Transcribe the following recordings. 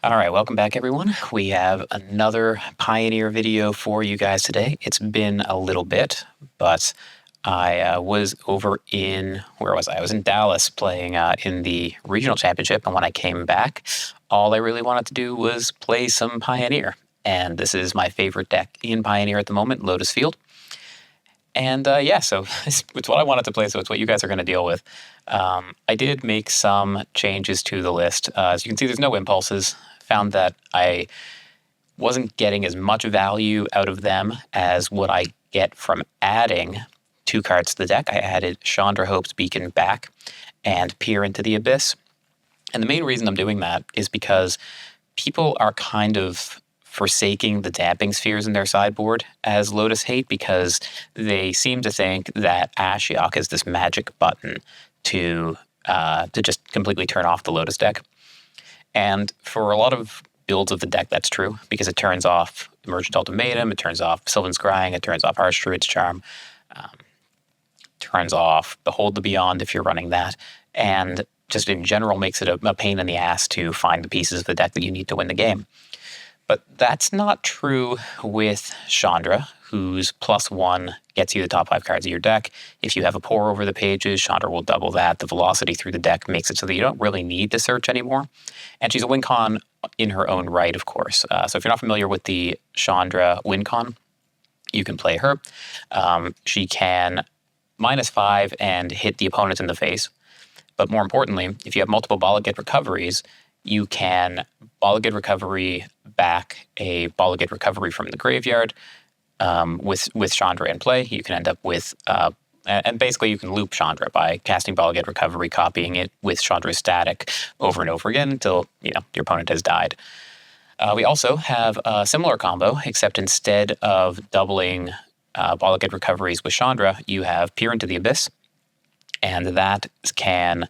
All right, welcome back, everyone. We have another Pioneer video for you guys today. It's been a little bit, but I was over in, where was I? I was in Dallas playing in the regional championship, and when I came back, all I really wanted to do was play some Pioneer. And this is my favorite deck in Pioneer at the moment, Lotus Field. And yeah, so it's what I wanted to play, so it's what you guys are going to deal with. I did make some changes to the list. As you can see, there's no impulses. Found that I wasn't getting as much value out of them as what I get from adding 2 cards to the deck. I added Chandra Hope's Beacon back and Peer into the Abyss. And the main reason I'm doing that is because people are kind of forsaking the damping spheres in their sideboard as Lotus hate, because they seem to think that Ashiok is this magic button to just completely turn off the Lotus deck. And for a lot of builds of the deck, that's true, because it turns off Emergent Ultimatum, it turns off Sylvan Scrying, it turns off Harsh Druid's Charm, turns off Behold the Beyond if you're running that, and just in general makes it a pain in the ass to find the pieces of the deck that you need to win the game. But that's not true with Chandra, whose +1 gets you the top 5 cards of your deck. If you have a pour over the pages, Chandra will double that. The velocity through the deck makes it so that you don't really need to search anymore. And she's a win con in her own right, of course. So if you're not familiar with the Chandra win con, you can play her. She can -5 and hit the opponent in the face. But more importantly, if you have multiple Bala Ged recoveries, you can Bala Ged recovery back a Bala Ged recovery from the graveyard. With Chandra in play, you can end up with, and basically you can loop Chandra by casting Bala Ged recovery, copying it with Chandra's static over and over again until your opponent has died. We also have a similar combo, except instead of doubling Bala Ged recoveries with Chandra, you have Peer into the Abyss, and that can,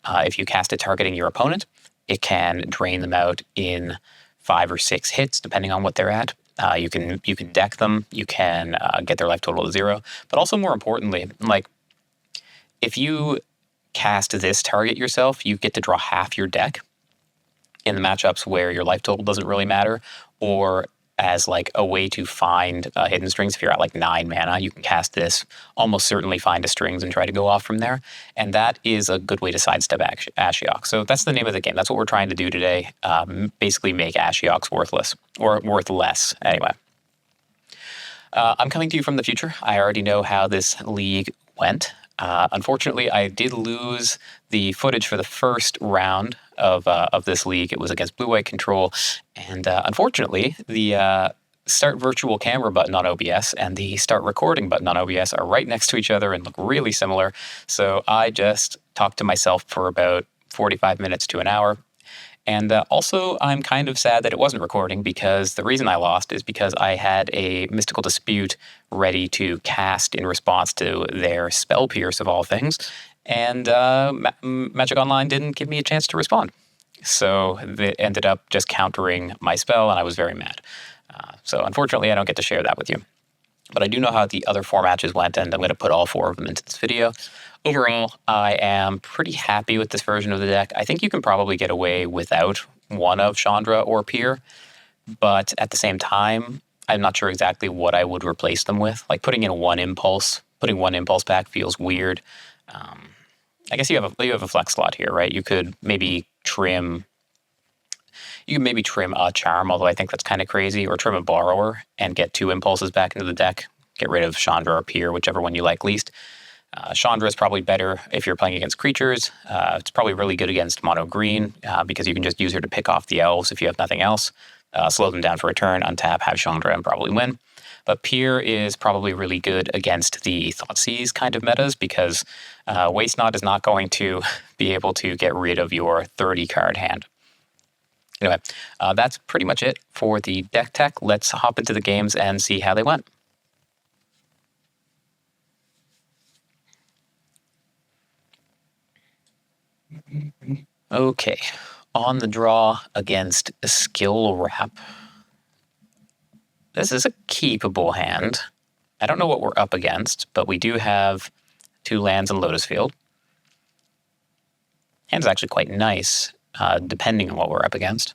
if you cast it targeting your opponent, it can drain them out in 5 or 6 hits, depending on what they're at. You can deck them. You can get their life total to 0. But also, more importantly, like if you cast this target yourself, you get to draw half your deck in the matchups where your life total doesn't really matter, or as like a way to find hidden strings. If you're at like 9 mana, you can cast this, almost certainly find a strings and try to go off from there. And that is a good way to sidestep Ashiok. So that's the name of the game. That's what we're trying to do today. Basically make Ashioks worthless, or worth less anyway. I'm coming to you from the future. I already know how this league went. Unfortunately, I did lose the footage for the first round of this league. It was against Blue-White Control, and unfortunately, the Start Virtual Camera button on OBS and the Start Recording button on OBS are right next to each other and look really similar. So I just talked to myself for about 45 minutes to an hour. And also, I'm kind of sad that it wasn't recording, because the reason I lost is because I had a Mystical Dispute ready to cast in response to their Spell Pierce, of all things, and Magic Online didn't give me a chance to respond. So it ended up just countering my spell, and I was very mad. So unfortunately, I don't get to share that with you. But I do know how the other 4 matches went, and I'm going to put all 4 of them into this video. Overall, I am pretty happy with this version of the deck. I think you can probably get away without one of Chandra or Peer, but at the same time, I'm not sure exactly what I would replace them with. Like putting in putting one impulse back feels weird. I guess you have a flex slot here, right? You could maybe trim a Charm, although I think that's kind of crazy, or trim a Borrower and get 2 impulses back into the deck. Get rid of Chandra or Peer, whichever one you like least. Chandra is probably better if you're playing against creatures. It's probably really good against mono green, because you can just use her to pick off the elves if you have nothing else. Slow them down for a turn, untap, have Chandra, and probably win. But Peer is probably really good against the Thoughtseize kind of metas, because Waste Not is not going to be able to get rid of your 30-card hand. Anyway, that's pretty much it for the deck tech. Let's hop into the games and see how they went. Okay, on the draw against Skill Wrap. This is a keepable hand. I don't know what we're up against, but we do have 2 lands in Lotus Field. Hand's actually quite nice, depending on what we're up against.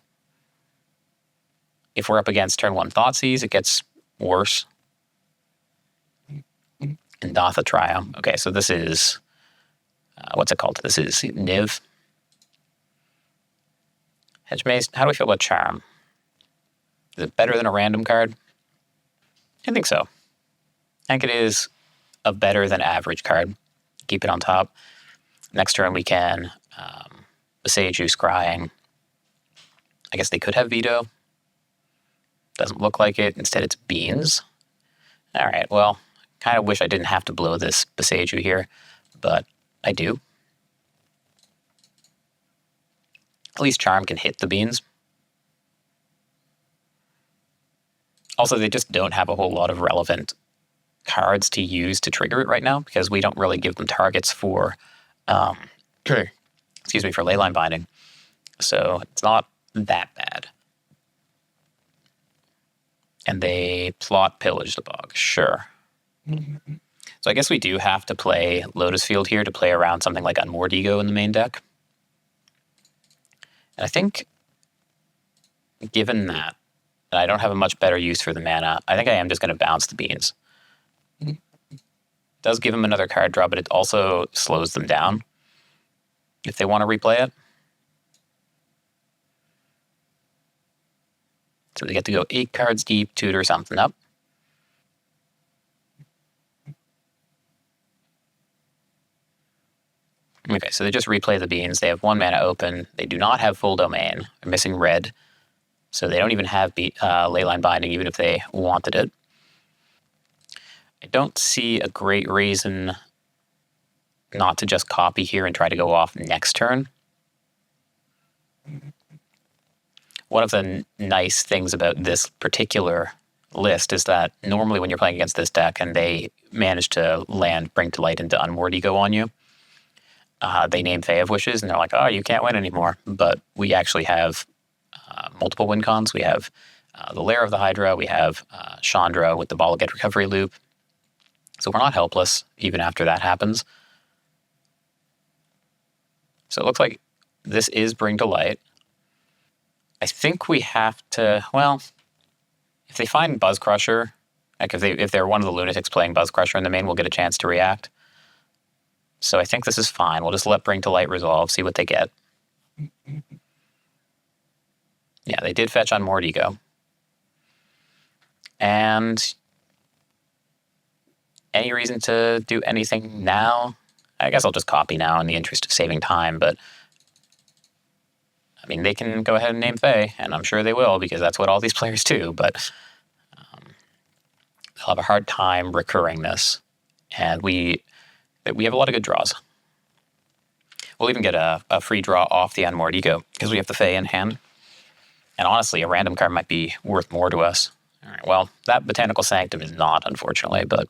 if we're up against turn 1 Thoughtseize, it gets worse. And Dotha Trio. Okay, so this is... what's it called? This is Niv. Hedge Maze. How do I feel about Charm? Is it better than a random card? I think so. I think it is a better than average card. Keep it on top. Next turn we can Beseiju Scrying. I guess they could have Veto. Doesn't look like it. Instead it's Beans. Alright, well, kind of wish I didn't have to blow this Beseiju here, but I do. At least Charm can hit the Beans. Also, they just don't have a whole lot of relevant cards to use to trigger it right now, because we don't really give them targets for, excuse me, for Leyline Binding. So it's not that bad. And they plot Pillage the Bog, sure. So I guess we do have to play Lotus Field here to play around something like Unmoored Ego in the main deck. And I think, given that I don't have a much better use for the mana, I think I am just going to bounce the Beans. It does give them another card draw, but it also slows them down if they want to replay it. So they get to go 8 cards deep, tutor something up. Okay, so they just replay the Beans. They have 1 mana open. They do not have full domain. They're missing red. So they don't even have Leyline Binding, even if they wanted it. I don't see a great reason not to just copy here and try to go off next turn. One of the nice things about this particular list is that normally when you're playing against this deck and they manage to land Bring to Light into Unmoored Ego on you, they name Fae of Wishes and they're like, oh, you can't win anymore. But we actually have multiple win cons. We have the Lair of the Hydra. We have Chandra with the Ball Get Recovery loop. So we're not helpless even after that happens. So it looks like this is Bring to Light. I think we have to, well, if they find Buzz Crusher, like if they're one of the lunatics playing Buzz Crusher in the main, we'll get a chance to react. So I think this is fine. We'll just let Bring to Light resolve, see what they get. Yeah, they did fetch Unmoored Ego. And any reason to do anything now? I guess I'll just copy now in the interest of saving time, but I mean, they can go ahead and name Fae, and I'm sure they will, because that's what all these players do, but they'll have a hard time recurring this. And we have a lot of good draws. We'll even get a free draw off the Unmoored Ego, because we have the Fae in hand. And honestly, a random card might be worth more to us. All right, well, that Botanical Sanctum is not, unfortunately, but...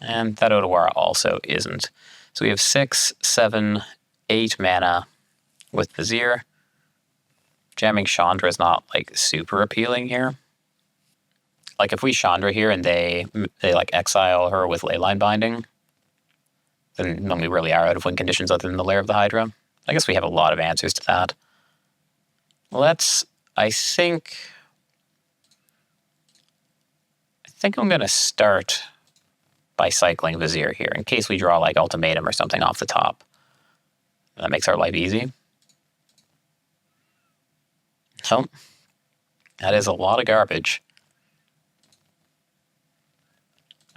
And that Otawara also isn't. So we have 6, 7, 8 mana with Vizier. Jamming Chandra is not, like, super appealing here. Like, if we Chandra here and they like, exile her with Leyline Binding, then we really are out of win conditions other than the Lair of the Hydra. I guess we have a lot of answers to that. I think I'm going to start by cycling Vizier here, in case we draw, like, Ultimatum or something off the top. That makes our life easy. So, that is a lot of garbage.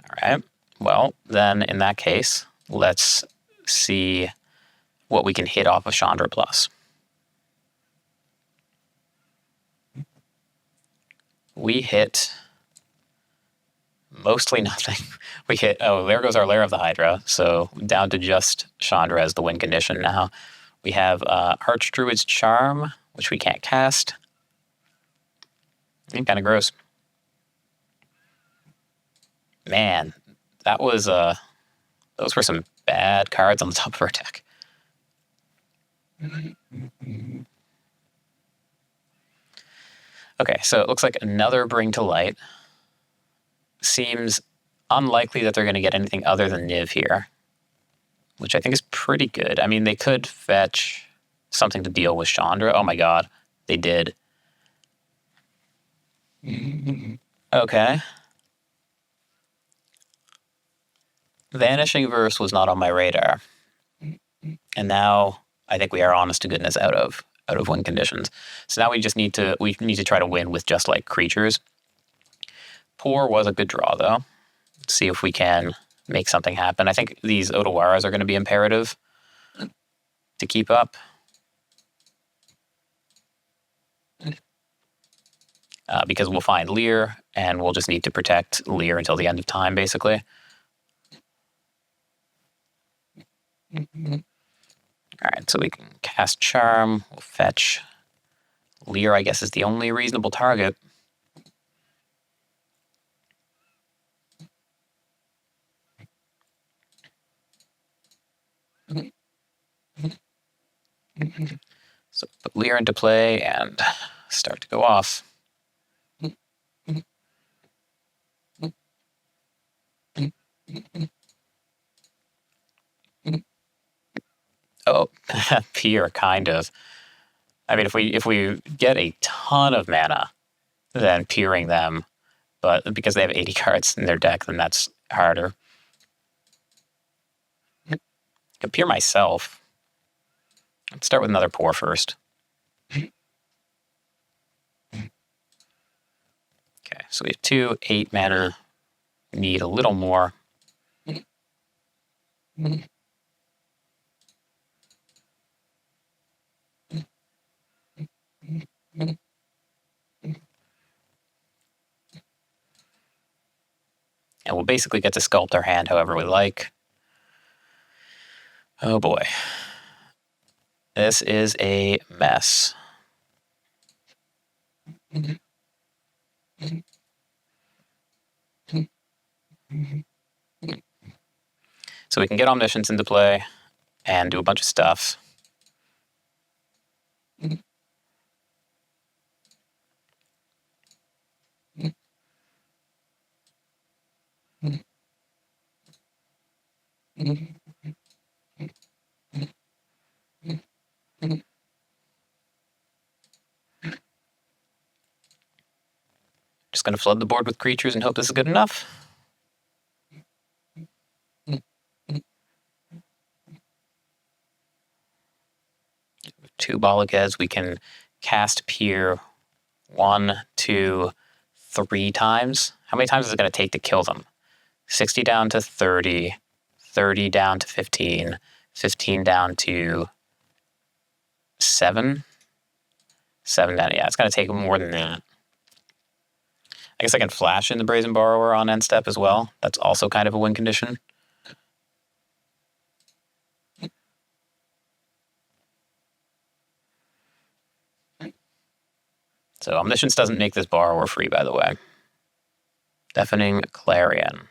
All right. Well, then, in that case, let's see what we can hit off of Chandra Plus. We hit mostly nothing. We hit, oh, there goes our Lair of the Hydra, so down to just Chandra as the win condition now. We have Archdruid's Charm, which we can't cast. Kind of gross. Man, that was, those were some bad cards on the top of our deck. Okay, so it looks like another Bring to Light. Seems unlikely that they're going to get anything other than Niv here, which I think is pretty good. I mean, they could fetch something to deal with Chandra. Oh my god, they did. Okay. Vanishing Verse was not on my radar. And now I think we are honest to goodness out of win conditions. So now we need to try to win with just like creatures. Poor was a good draw though. Let's see if we can make something happen. I think these Otawaras are going to be imperative to keep up. Because we'll find Lear, and we'll just need to protect Lear until the end of time, basically. Alright, so we can cast Charm, we'll fetch. Lear, I guess, is the only reasonable target. So put Lear into play and start to go off. Oh, Pier, kind of. I mean, if we get a ton of mana, then peering them, but because they have 80 cards in their deck, then that's harder. I can peer myself. Let's start with another Pour first. Okay, so we have 2, 8 mana. We need a little more. And we'll basically get to sculpt our hand however we like. Oh boy. This is a mess. So we can get Omniscience into play and do a bunch of stuff. Just going to flood the board with creatures and hope this is good enough. Two Balagas, we can cast Pier 1, 2, 3 times. How many times is it going to take to kill them? 60 down to 30, 30 down to 15, 15 down to 7. 7 down, yeah, it's going to take more than that. I guess I can flash in the Brazen Borrower on end step as well. That's also kind of a win condition. So Omniscience doesn't make this Borrower free, by the way. Deafening Clarion.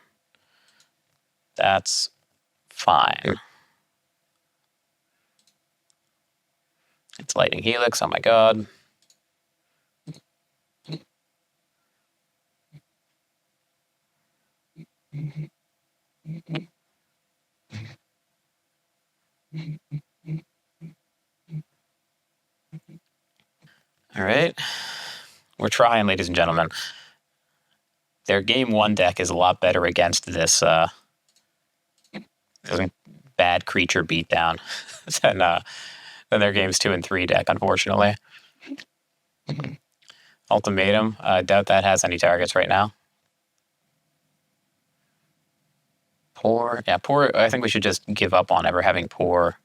That's fine. It's Lightning Helix, oh my god. All right. We're trying, ladies and gentlemen. Their game 1 deck is a lot better against this bad creature beatdown than their games 2 and 3 deck, unfortunately. Ultimatum, I doubt that has any targets right now. Poor, yeah, Poor. I think we should just give up on ever having Poor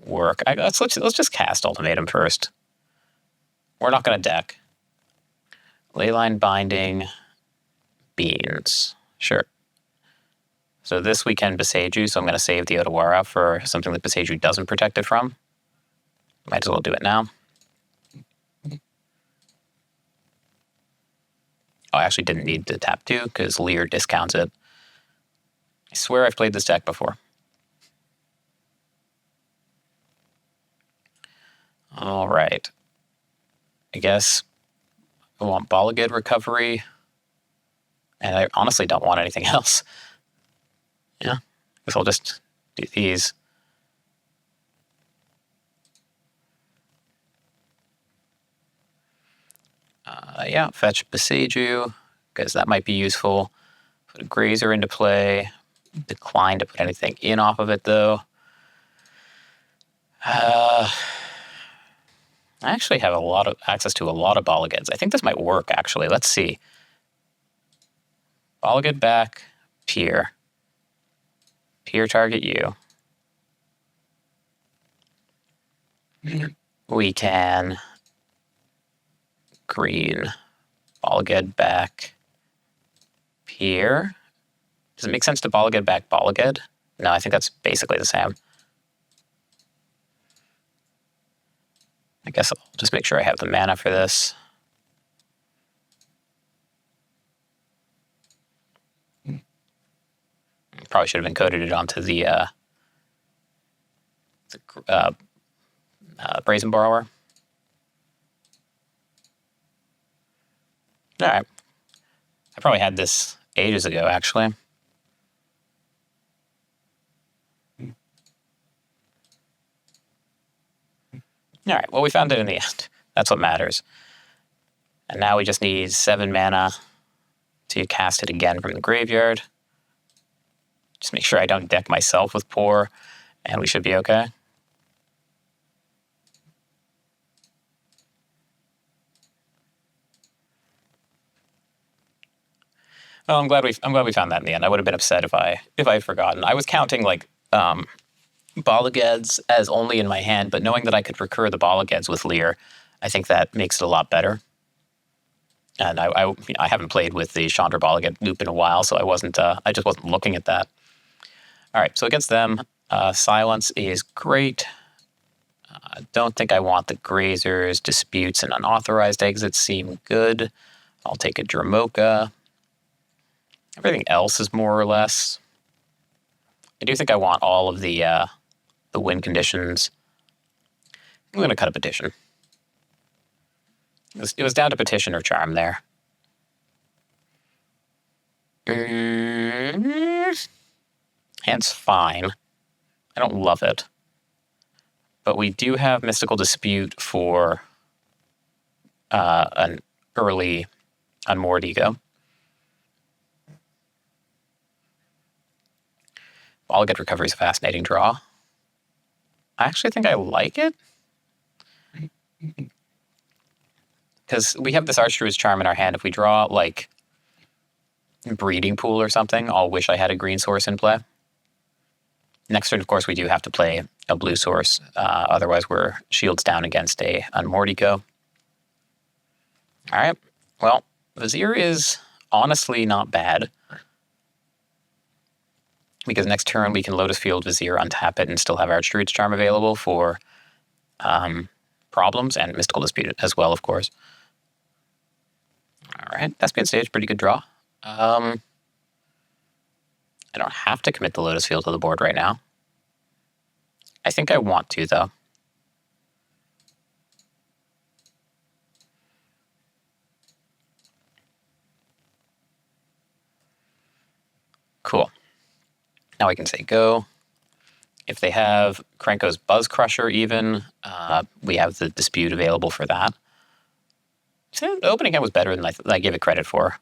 work. Let's just cast Ultimatum first. We're not going to deck. Leyline Binding, Beans. Sure. So this we can Beseju, so I'm going to save the Otawara for something that Beseju doesn't protect it from. Might as well do it now. Oh, I actually didn't need to tap 2 because Lear discounts it. I swear I've played this deck before. All right. I guess I want Balagid Recovery, and I honestly don't want anything else. Yeah, I guess I'll just do these. Yeah, fetch Beseiju, because that might be useful. Put a Grazer into play. Decline to put anything in off of it, though. I actually have a lot of access to a lot of Bolligeds. I think this might work, actually. Let's see. Bolliged back, Pier. Pier target you. We can green Bolliged back Pier. Does it make sense to Bolliged back Bolliged? No, I think that's basically the same. I guess I'll just make sure I have the mana for this. Probably should have encoded it onto the Brazen Borrower. All right. I probably had this ages ago, actually. All right, well, we found it in the end. That's what matters. And now we just need 7 mana to cast it again from the graveyard. Just make sure I don't deck myself with Pour, and we should be okay. Well, I'm glad we found that in the end. I would have been upset if I had forgotten. I was counting like Bolligeds as only in my hand, but knowing that I could recur the Bolligeds with Leer, I think that makes it a lot better. And I haven't played with the Chandra Bolliged loop in a while, so I just wasn't looking at that. All right, so against them, Silence is great. I don't think I want the Grazers, Disputes, and Unauthorized Exits seem good. I'll take a Dramoka. Everything else is more or less. I do think I want all of the win conditions. I'm going to cut a Petition. It was down to Petition or Charm there. Hand's fine. I don't love it. But we do have Mystical Dispute for an early Unmoored Ego. Bolliged Recovery is a fascinating draw. I actually think I like it. Because we have this Archdruid's Charm in our hand. If we draw, like, Breeding Pool or something, I'll wish I had a green source in play. Next turn, of course, we do have to play a blue source. Otherwise, we're shields down against a Unmoored Ego. All right. Well, Vizier is honestly not bad. Because next turn, we can Lotus Field Vizier, untap it, and still have Archdruid's Charm available for problems, and Mystical Dispute as well, of course. All right, Thespian Stage, pretty good draw. I don't have to commit the Lotus Field to the board right now. I think I want to, though. Cool. Now I can say go. If they have Krenko's Buzz Crusher even, we have the Dispute available for that. So the opening hand was better than I gave it credit for.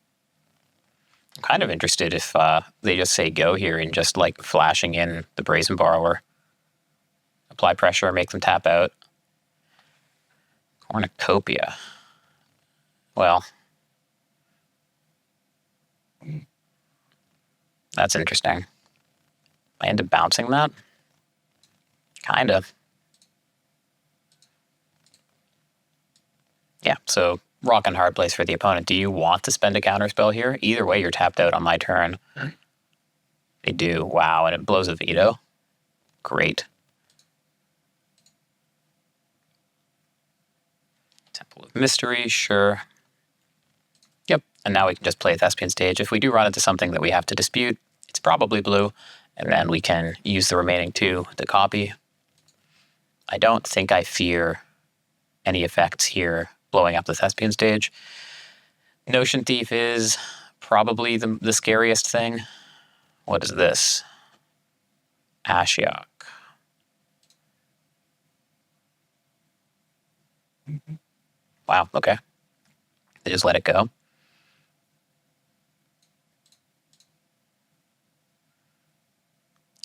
I'm kind of interested if they just say go here and just like flashing in the Brazen Borrower. Apply pressure, make them tap out. Cornucopia. Well, that's interesting. I end up bouncing that? Kind of. Yeah, so rock and hard place for the opponent. Do you want to spend a counterspell here? Either way, you're tapped out on my turn. They do. Wow, and it blows a veto. Great. Temple of Mystery, sure. Yep, and now we can just play Thespian Stage. If we do run into something that we have to dispute, it's probably blue, and then we can use the remaining 2 to copy. I don't think I fear any effects here blowing up the Thespian Stage. Notion Thief is probably the scariest thing. What is this? Ashiok. Wow, okay. They just let it go.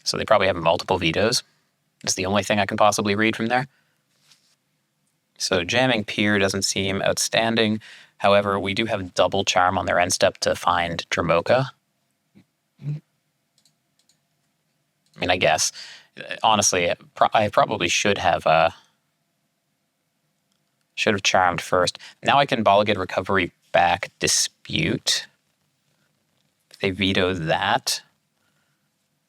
So they probably have multiple vetoes. It's the only thing I can possibly read from there. So jamming Pier doesn't seem outstanding. However, we do have double charm on their end step to find Dromoka. I mean, I guess. Honestly, I probably should have charmed first. Now I can Bolligid Recovery back Dispute. If they veto that.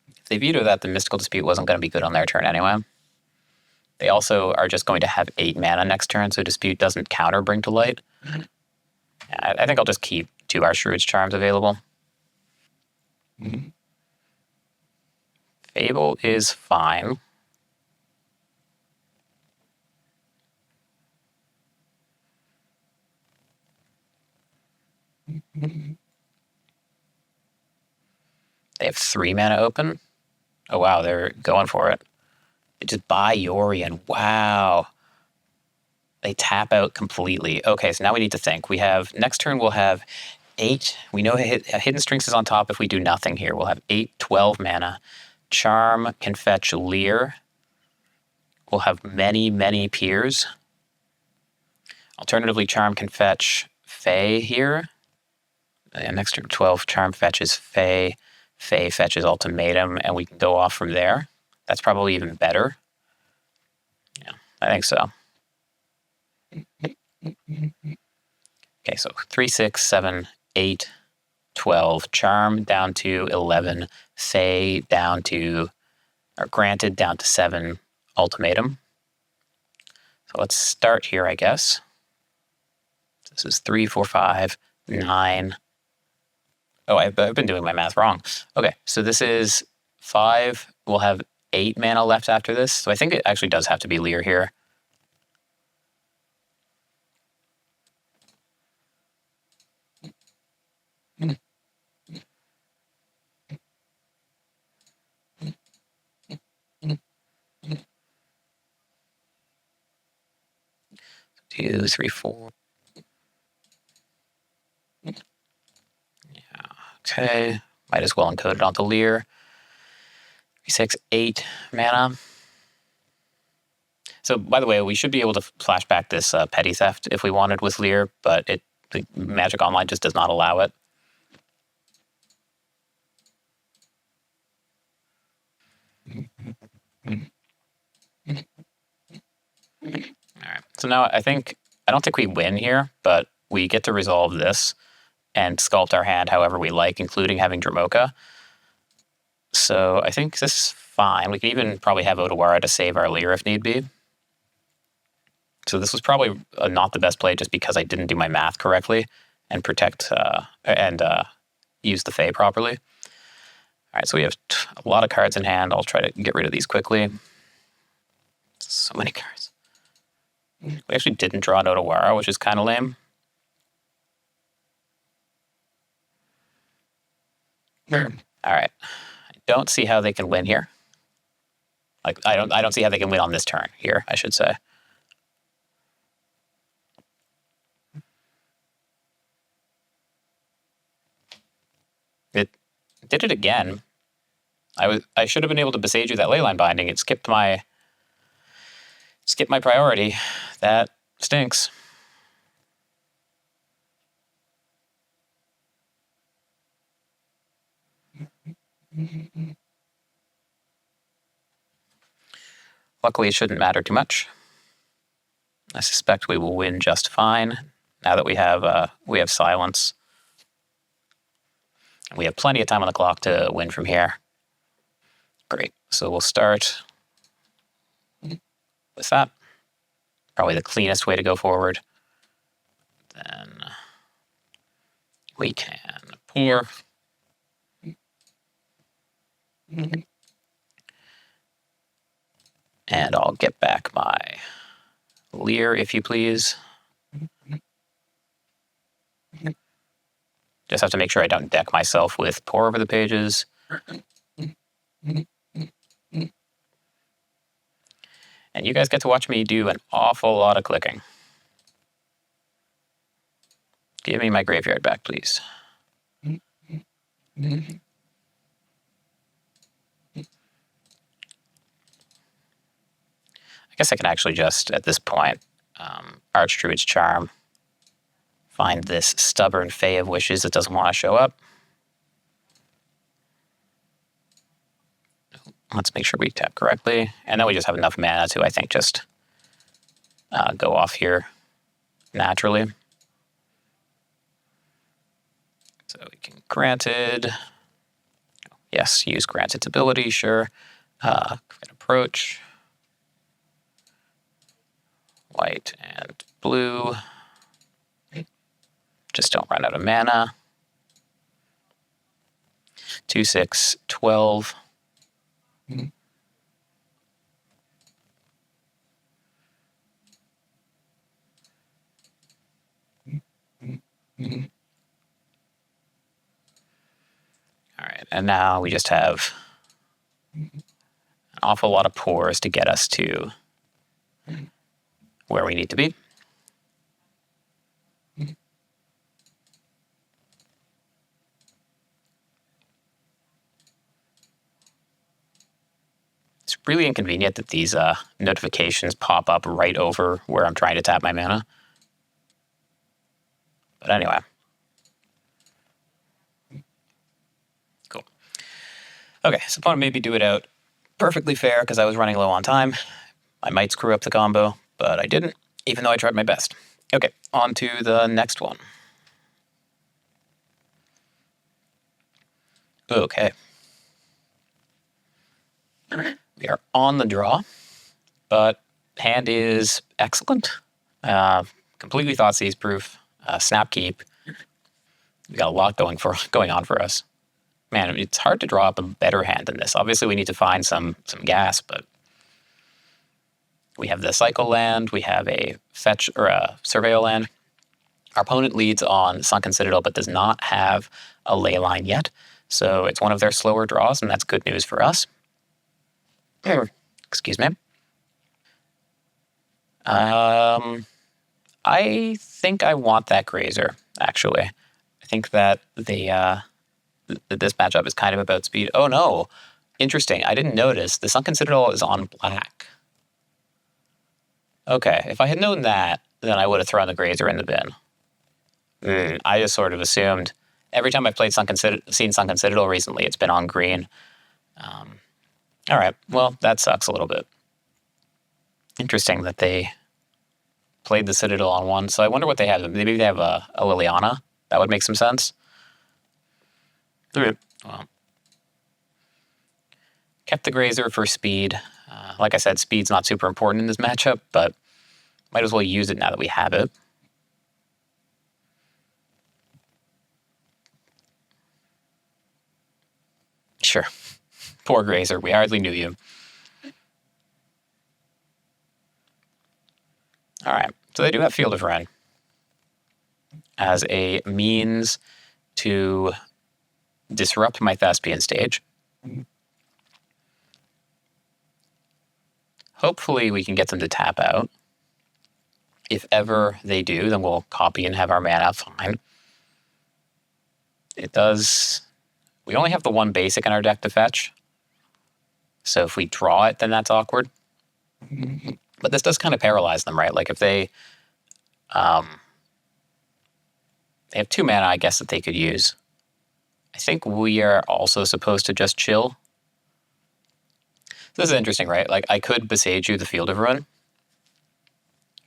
If they veto that, the Mystical Dispute wasn't going to be good on their turn anyway. They also are just going to have 8 mana next turn, so Dispute doesn't counter Bring to Light. I think I'll just keep 2 Arshruid's Charms available. Fable is fine. They have 3 mana open. Oh wow, they're going for it. They just buy Yori and wow. They tap out completely. Okay, so now we need to think. We have, next turn we'll have 8. We know Hidden Strings is on top if we do nothing here. We'll have 8, 12 mana. Charm can fetch Leer. We'll have many, many Piers. Alternatively, Charm can fetch Fae here. And next turn, 12, Charm fetches Fae. Fae fetches Ultimatum, and we can go off from there. That's probably even better. Yeah, I think so. Okay, so 3, 6, 7, 8, 12. Charm down to 11. Fae down to, or granted down to 7. Ultimatum. So let's start here, I guess. This is 3, 4, 5, 9. Oh, I've been doing my math wrong. Okay, so this is 5. We'll have 8 mana left after this. So I think it actually does have to be Leer here. Two, three, 4. Yeah, okay. Might as well encode it onto Leer. 6, 8 mana. So, by the way, we should be able to flashback this Petty Theft if we wanted with Leer, but the Magic Online just does not allow it. All right. So now I don't think we win here, but we get to resolve this and sculpt our hand however we like, including having Dromoka. So I think this is fine. We can even probably have Otawara to save our Leer if need be. So this was probably not the best play just because I didn't do my math correctly and use the Fae properly. All right, so we have a lot of cards in hand. I'll try to get rid of these quickly. So many cards. We actually didn't draw an Otawara, which is kind of lame. All right. I don't see how they can win here. Like I don't see how they can win on this turn here, I should say. It did it again. I should have been able to Beseiju that Leyline Binding. It skipped my priority. That stinks. Luckily, it shouldn't matter too much. I suspect we will win just fine now that we have silence. We have plenty of time on the clock to win from here. Great. So we'll start with that. Probably the cleanest way to go forward. Then we can pour. And I'll get back my Leer, if you please. Just have to make sure I don't deck myself with Pour Over the Pages. And you guys get to watch me do an awful lot of clicking. Give me my graveyard back, please. I guess I can actually just, at this point, Archdruid's Charm, find this stubborn Fae of Wishes that doesn't want to show up. Let's make sure we tap correctly. And then we just have enough mana to, I think, just go off here naturally. So we can Granted. Yes, use Granted's ability, sure. Approach. White and blue. Just don't run out of mana. 2, 6, 12. All right, and now we just have an awful lot of pores to get us to where we need to be. It's really inconvenient that these notifications pop up right over where I'm trying to tap my mana. But anyway. Cool. Okay, so I want to maybe do it out perfectly fair because I was running low on time. I might screw up the combo, but I didn't, even though I tried my best. Okay, on to the next one. Okay. We are on the draw, but hand is excellent. Completely Thoughtseize proof. Snap keep. We got a lot going on for us. Man, it's hard to draw up a better hand than this. Obviously, we need to find some gas, but we have the cycle land. We have a fetch or a surveil land. Our opponent leads on Sunken Citadel, but does not have a ley line yet. So it's one of their slower draws, and that's good news for us. Excuse me. I think I want that Grazer, actually. I think that this matchup is kind of about speed. Oh no, interesting. I didn't notice. The Sunken Citadel is on black. Okay, if I had known that, then I would have thrown the Grazer in the bin. I just sort of assumed. Every time I've played seen Sunken Citadel recently, it's been on green. All right, well, that sucks a little bit. Interesting that they played the Citadel on one, so I wonder what they have. Maybe they have a Liliana. That would make some sense. Okay. Well, kept the Grazer for speed. Like I said, speed's not super important in this matchup, but might as well use it now that we have it. Sure. Poor Grazer, we hardly knew you. All right, so they do have Field of Ren as a means to disrupt my Thespian stage. Hopefully we can get them to tap out. If ever they do, then we'll copy and have our mana fine. It does... We only have the one basic in our deck to fetch. So if we draw it, then that's awkward. But this does kind of paralyze them, right? Like if they have 2 mana, I guess, that they could use. I think we are also supposed to just chill. This is interesting, right? Like I could Besage the Field of Ruin.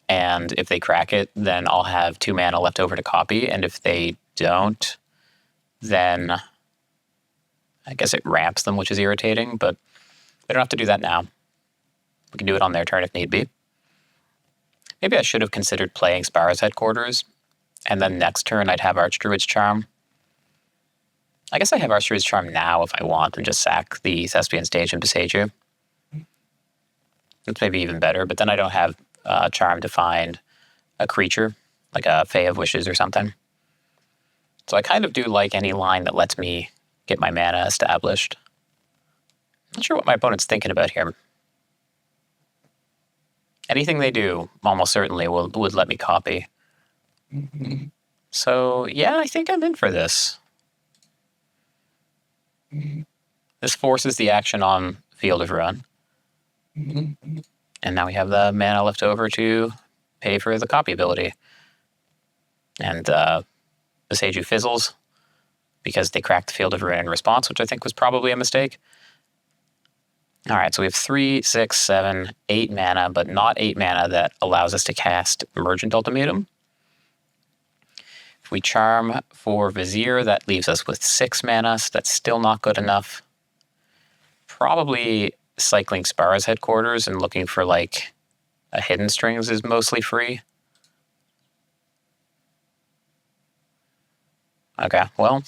And if they crack it, then I'll have 2 mana left over to copy. And if they don't, then I guess it ramps them, which is irritating. But they don't have to do that now. We can do it on their turn if need be. Maybe I should have considered playing Sparrow's Headquarters, and then next turn I'd have Archdruid's Charm. I guess I have Archdruid's Charm now if I want, and just sack the Thespian stage and Besage you. It's maybe even better, but then I don't have Charm to find a creature, like a Fae of Wishes or something. So I kind of do like any line that lets me get my mana established. Not sure what my opponent's thinking about here. Anything they do, almost certainly would let me copy. So yeah, I think I'm in for this. This forces the action on Field of Ruin. And now we have the mana left over to pay for the copy ability. And the Seiju fizzles because they cracked the Field of Ruin in response, which I think was probably a mistake. All right, so we have 3, 6, 7, 8 mana, but not 8 mana that allows us to cast Emergent Ultimatum. If we Charm for Vizier, that leaves us with 6 mana, so that's still not good enough. Probably cycling Spara's Headquarters and looking for like a Hidden Strings is mostly free. Okay, well,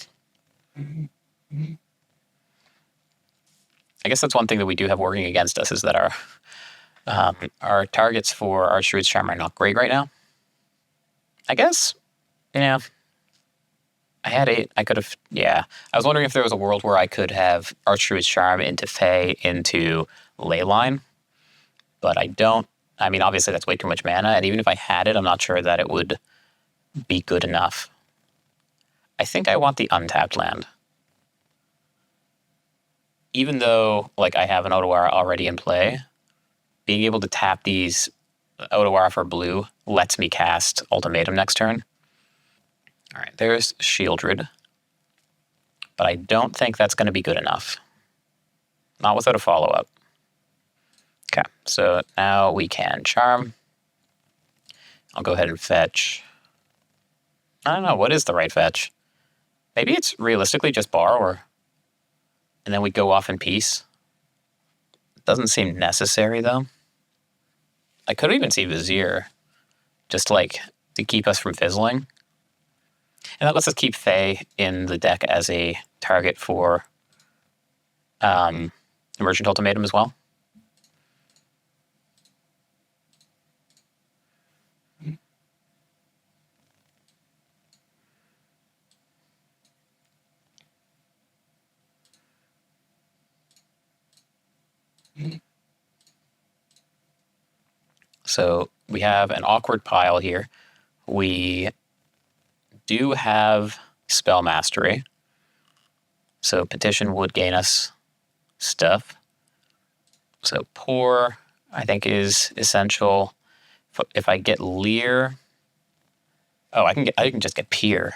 I guess that's one thing that we do have working against us is that our targets for Archdruid's Charm are not great right now. I guess, yeah. I had 8. I could have, yeah. I was wondering if there was a world where I could have Archdruid's Charm into Fae into Leyline, but I don't. I mean, obviously that's way too much mana, and even if I had it, I'm not sure that it would be good enough. I think I want the untapped land. Even though, like, I have an Otawara already in play, being able to tap these Otawara for blue lets me cast Ultimatum next turn. All right, there's Shieldred. But I don't think that's going to be good enough. Not without a follow-up. Okay, so now we can Charm. I'll go ahead and fetch. I don't know, what is the right fetch? Maybe it's realistically just Borrower. And then we go off in peace. Doesn't seem necessary, though. I could even see Vizier, just like to keep us from fizzling. And that lets us keep Fae in the deck as a target for Emergent Ultimatum as well. So we have an awkward pile here. We do have Spell Mastery. So Petition would gain us stuff. So Pour, I think, is essential. If I get Leer, oh, I can just get Peer.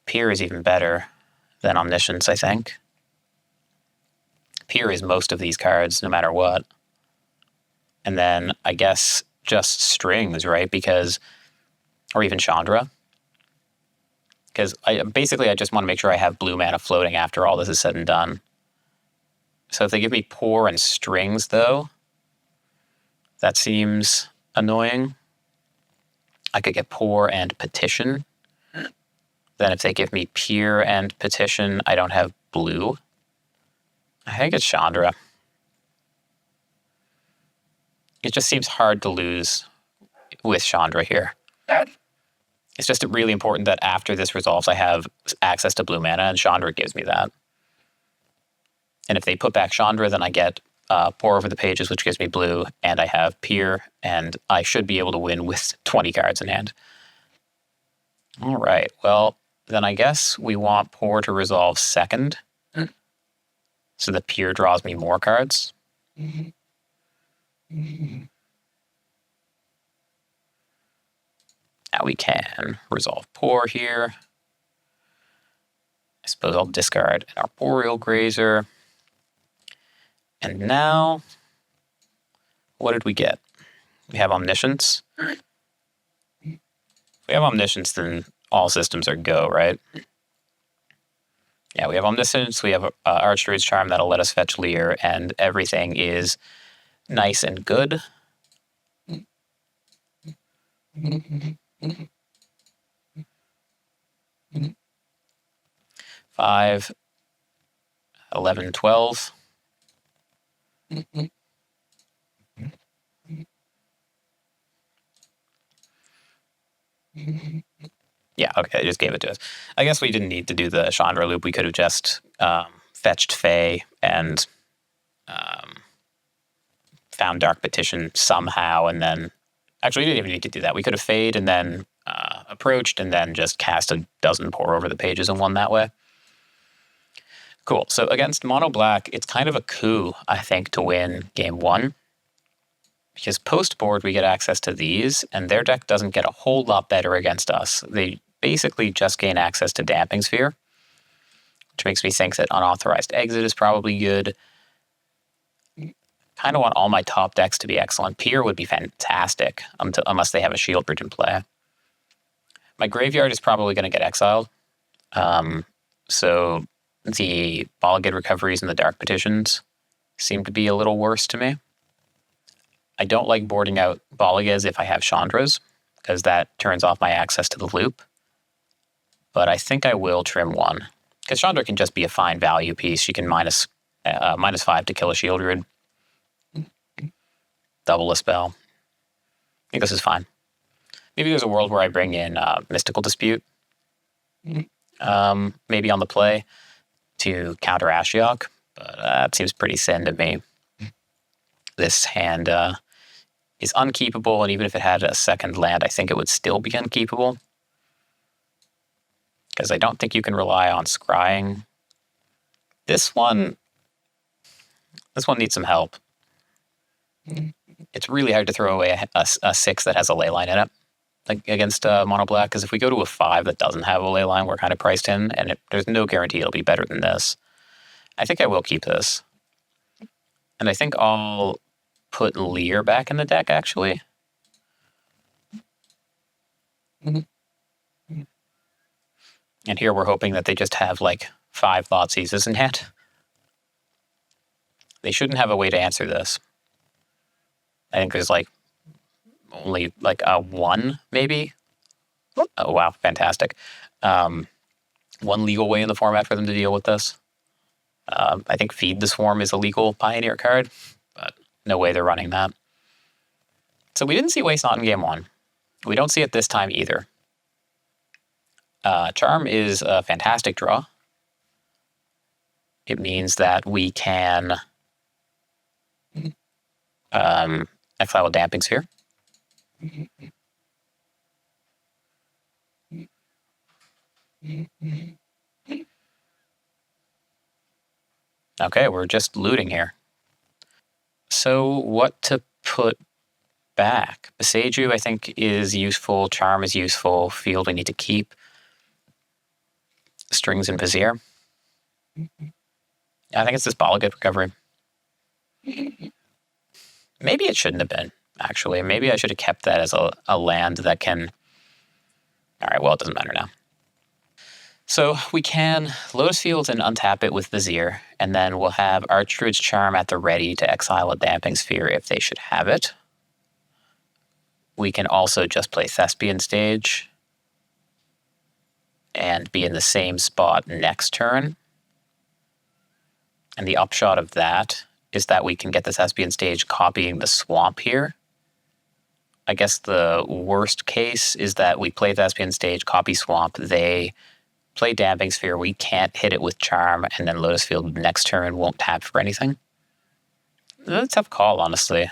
Peer is even better than Omniscience, I think. Peer is most of these cards, no matter what. And then I guess just Strings, right? Because, or even Chandra. Because I just want to make sure I have blue mana floating after all this is said and done. So if they give me Pour and Strings, though, that seems annoying. I could get Pour and Petition. Then if they give me Peer and Petition, I don't have blue. I think it's Chandra. It just seems hard to lose with Chandra here. It's just really important that after this resolves, I have access to blue mana, and Chandra gives me that. And if they put back Chandra, then I get Pour Over the Pages, which gives me blue, and I have Peer, and I should be able to win with 20 cards in hand. All right, well, then I guess we want Pour to resolve second, so that Peer draws me more cards. Now we can resolve Pour here. I suppose I'll discard an Arboreal Grazer. And now, what did we get? We have Omniscience. If we have Omniscience, then all systems are go, right? Yeah, we have Omniscience, we have Archdruid's Charm that'll let us fetch Leer, and everything is nice and good. 5, 11, 12. Yeah, okay, it just gave it to us. I guess we didn't need to do the Chandra loop. We could have just fetched Fae and found Dark Petition somehow, and then... Actually, we didn't even need to do that. We could have Fade and then approached and then just cast a dozen pour over the pages and won that way. Cool. So against mono black, it's kind of a coup, I think, to win game one. Because post-board, we get access to these, and their deck doesn't get a whole lot better against us. They basically just gain access to Damping Sphere, which makes me think that Unauthorized Exit is probably good. Kind of want all my top decks to be excellent. Pier would be fantastic, unless they have a Shield Bridge in play. My graveyard is probably going to get exiled. So the Bolligid Recoveries and the Dark Petitions seem to be a little worse to me. I don't like boarding out Bolligids if I have Chandras, because that turns off my access to the loop. But I think I will trim one, because Chandra can just be a fine value piece. She can minus 5 to kill a Shield Druid. Double a spell. I think this is fine. Maybe there's a world where I bring in Mystical Dispute. Maybe on the play to counter Ashiok, but that seems pretty thin to me. This hand is unkeepable, and even if it had a second land, I think it would still be unkeepable. Because I don't think you can rely on scrying. This one needs some help. It's really hard to throw away a 6 that has a leyline in it, like against mono black. Because if we go to a 5 that doesn't have a leyline, we're kind of priced in, and there's no guarantee it'll be better than this. I think I will keep this, and I think I'll put Lear back in the deck actually. And here we're hoping that they just have like 5 Thoughtseizes in hand. They shouldn't have a way to answer this. I think there's like only like a 1 maybe. Oh wow, fantastic. One legal way in the format for them to deal with this. I think Feed the Swarm is a legal Pioneer card, but no way they're running that. So we didn't see Waste Not in game 1. We don't see it this time either. Charm is a fantastic draw. It means that we can exile a Damping Sphere. Okay, we're just looting here. So what to put back? Beseiju, I think, is useful. Charm is useful. Field we need to keep. Strings and Vizier. I think it's this Bolligid Recovery. Maybe it shouldn't have been, actually. Maybe I should have kept that as a land that can... Alright, well, it doesn't matter now. So we can Lotus Field and untap it with Vizier, and then we'll have Archdruid's Charm at the ready to exile a Damping Sphere if they should have it. We can also just play Thespian Stage and be in the same spot next turn. And the upshot of that is that we can get the Thespian Stage copying the Swamp here. I guess the worst case is that we play Thespian Stage, copy Swamp, they play Damping Sphere, we can't hit it with Charm, and then Lotus Field next turn won't tap for anything. That's a tough call, honestly.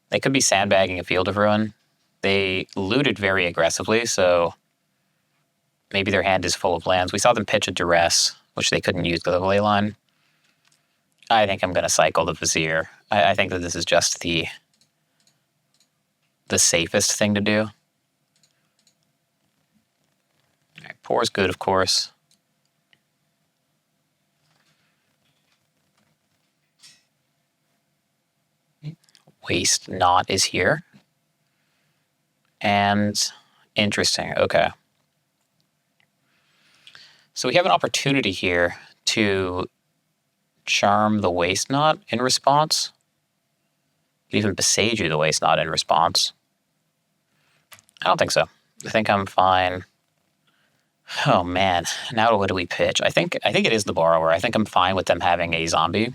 They could be sandbagging a Field of Ruin. They looted very aggressively, so maybe their hand is full of lands. We saw them pitch a Duress, which they couldn't use the leyline. I think I'm going to cycle the Vizier. I think that this is just the safest thing to do. Right, pour is good, of course. Waste Not is here. And interesting, okay. So we have an opportunity here to Charm the Waste Not in response. Even Beseiju the Waste Not in response. I don't think so. I think I'm fine. Oh man, now what do we pitch? I think it is the Borrower. I think I'm fine with them having a zombie.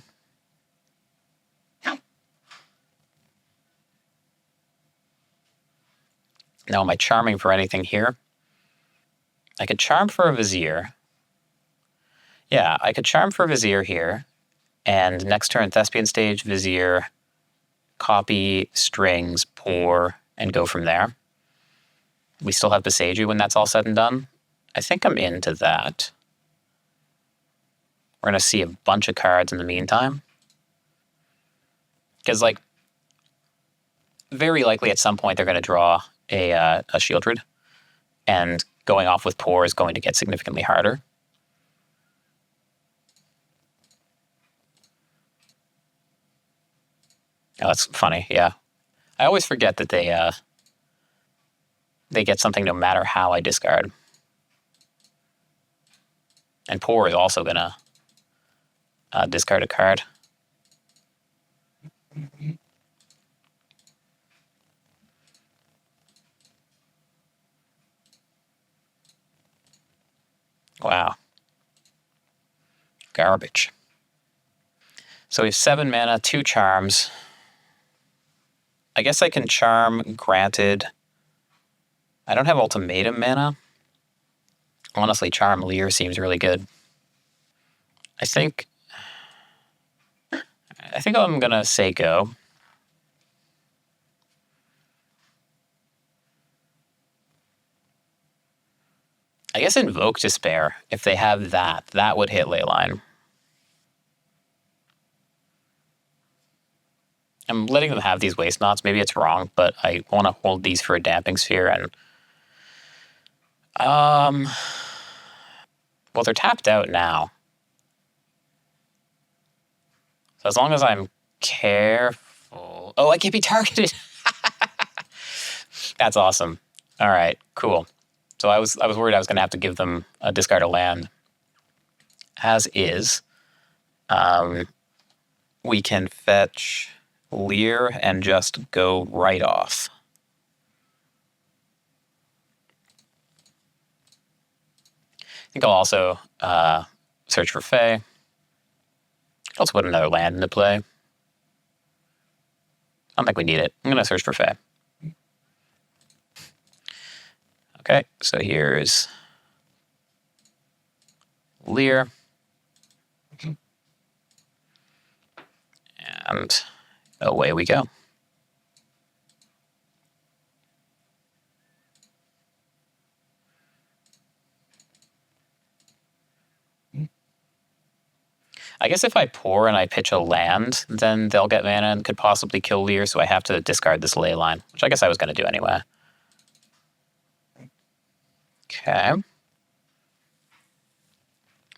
Now am I charming for anything here? I could charm for a Vizier. Yeah, I could charm for Vizier here. And next turn, Thespian Stage, Vizier, copy, strings, pour, and go from there. we still have Beseju when that's all said and done. I think I'm into that. We're going to see a bunch of cards in the meantime. Because, like, very likely at some point they're going to draw a Shieldred. And going off with Pour is going to get significantly harder. Oh, that's funny, yeah. I always forget that they get something no matter how I discard. And Pour is also going to discard a card. Wow. Garbage. So we have 7 mana, 2 charms. I guess I can charm Granted. I don't have Ultimatum mana. Honestly, Charm Leer seems really good. I think I'm going to say go. I guess Invoke Despair. If they have that, that would hit Leyline. I'm letting them have these Waste Knots. Maybe it's wrong, but I want to hold these for a Damping Sphere. And well, they're tapped out now. So as long as I'm careful... Oh, I can't be targeted! That's awesome. All right, cool. So I was worried I was going to have to give them a discard a land. As is, we can fetch Leer and just go right off. I think I'll also search for Fae. Also put another land into play. I don't think we need it. I'm going to search for Fae. Okay, so here's Leer. And away we go. I guess if I Pour and I pitch a land, then they'll get mana and could possibly kill Leer, so I have to discard this Leyline, which I guess I was going to do anyway. Okay.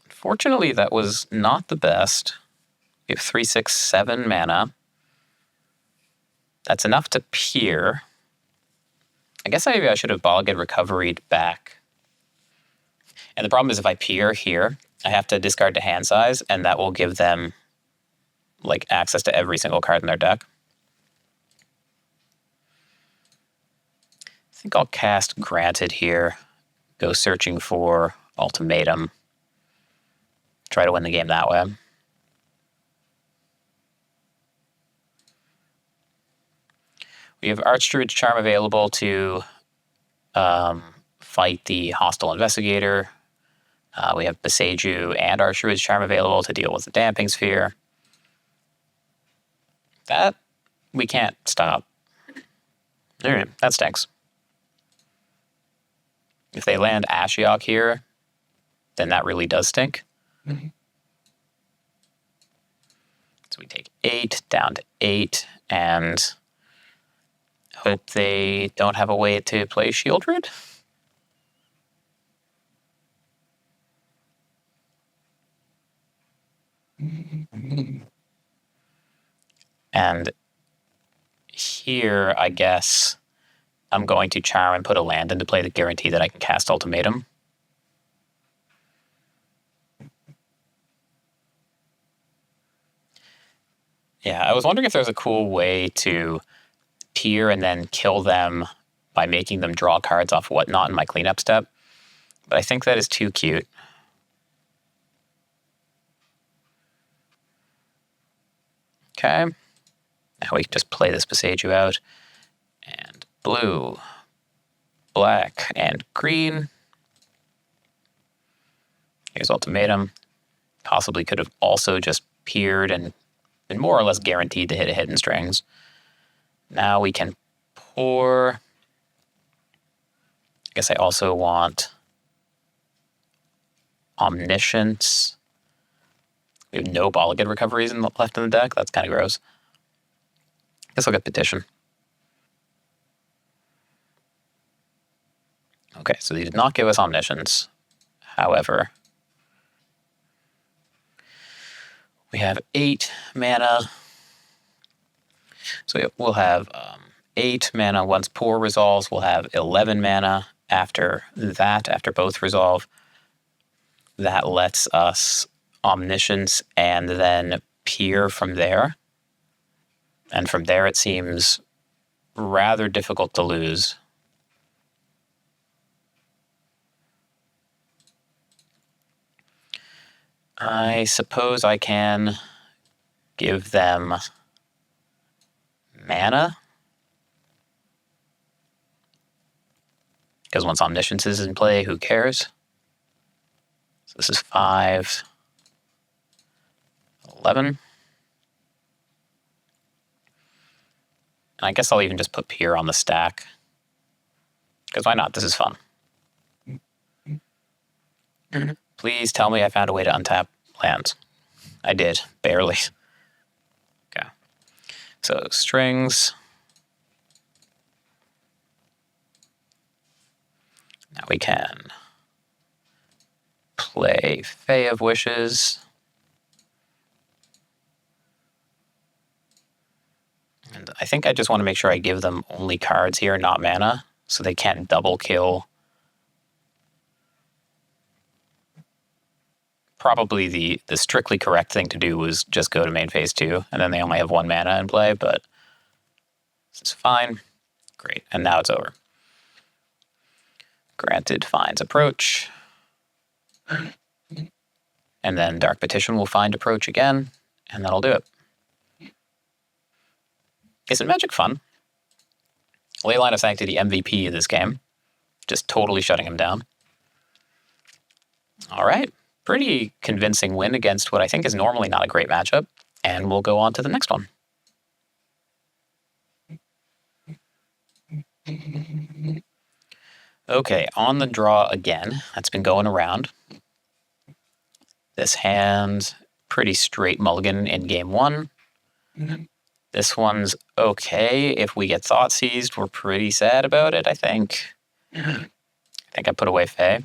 Fortunately, that was not the best. We have 3, 6, 7 mana. That's enough to peer. I guess maybe I should have Bogged Recovery'd back. And the problem is if I peer here, I have to discard to hand size, and that will give them like access to every single card in their deck. I think I'll cast Granted here, go searching for Ultimatum, try to win the game that way. We have Archdruid's Charm available to fight the hostile investigator. We have Beseju and Archdruid's Charm available to deal with the Damping Sphere. That we can't stop. All right, that stinks. If they land Ashiok here, then that really does stink. Mm-hmm. So we take 8 down to 8 and hope they don't have a way to play Shieldred. And here, I guess, I'm going to Charm and put a land into play to guarantee that I can cast Ultimatum. Yeah, I was wondering if there's a cool way to peer and then kill them by making them draw cards off Whatnot in my cleanup step. But I think that is too cute. Okay. Now we can just play this Beseju out. And blue, black, and green. Here's Ultimatum. Possibly could have also just peered and been more or less guaranteed to hit a Hidden Strings. Now we can Pour. guess I also want Omniscience. We have no Bolligid recoveries left in the deck. That's kind of gross. Guess I'll get Petition. Okay, so they did not give us Omniscience. However, we have 8 mana. So we'll have 8 mana once Pour resolves. We'll have 11 mana after that, after both resolve. That lets us Omniscience and then Peer from there. And from there it seems rather difficult to lose. I suppose I can give them mana. Because once Omniscience is in play, who cares? So this is 5, 11. And I guess I'll even just put Peer on the stack. Because why not? This is fun. Please tell me I found a way to untap lands. I did, barely. Okay. So strings. Now we can play Fae of Wishes. And I think I just want to make sure I give them only cards here, not mana, so they can't double kill. Probably the strictly correct thing to do was just go to main phase 2, and then they only have 1 mana in play, but this is fine. Great, and now it's over. Granted finds approach. And then Dark Petition will find approach again, and that'll do it. Isn't Magic fun? Leyline of Sanctity MVP of this game. Just totally shutting him down. All right. Pretty convincing win against what I think is normally not a great matchup. And we'll go on to the next one. Okay, on the draw again. That's been going around. This hand, pretty straight mulligan in game 1. This one's okay. If we get Thought Seized, we're pretty sad about it, I think. I think I put away Fae.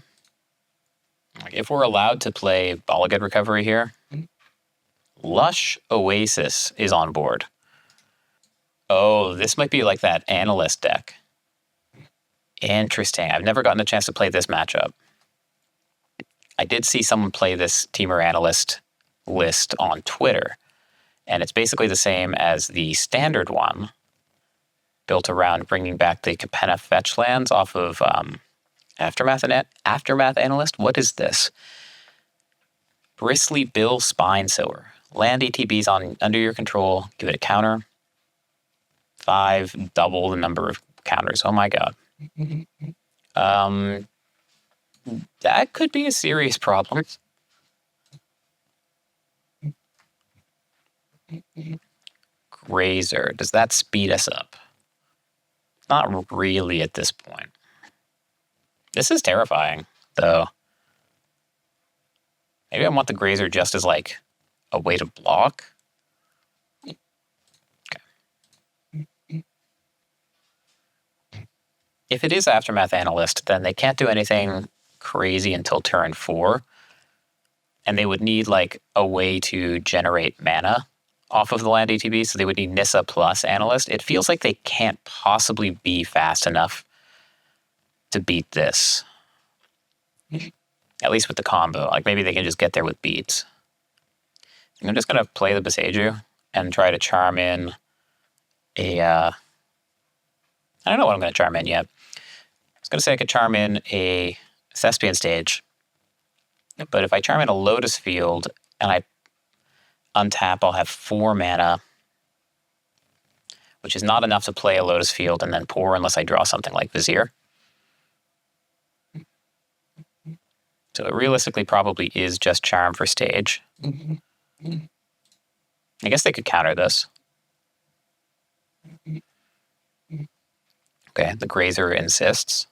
If we're allowed to play Bolligid Recovery here, Lush Oasis is on board. Oh, this might be like that Analyst deck. Interesting. I've never gotten a chance to play this matchup. I did see someone play this Teamer Analyst list on Twitter, and it's basically the same as the standard one, built around bringing back the Capenna fetch lands off of Aftermath Analyst. What is this? Bristly Bill Spine Sower. Land ETBs under your control. Give it a counter. 5, double the number of counters. Oh my god. That could be a serious problem. Grazer. Does that speed us up? Not really at this point. This is terrifying, though. Maybe I want the Grazer just as, like, a way to block. Okay. If it is Aftermath Analyst, then they can't do anything crazy until turn 4. And they would need, like, a way to generate mana off of the land ATB, so they would need Nissa plus Analyst. It feels like they can't possibly be fast enough to beat this. At least with the combo. Like, maybe they can just get there with beats. I'm just going to play the Beseiju and try to charm in a... I don't know what I'm going to charm in yet. I was going to say I could charm in a Thespian Stage, but if I charm in a Lotus Field and I untap, I'll have 4 mana, which is not enough to play a Lotus Field and then Pour unless I draw something like Vizier. So it realistically probably is just charm for stage. I guess they could counter this. Okay, the Grazer insists.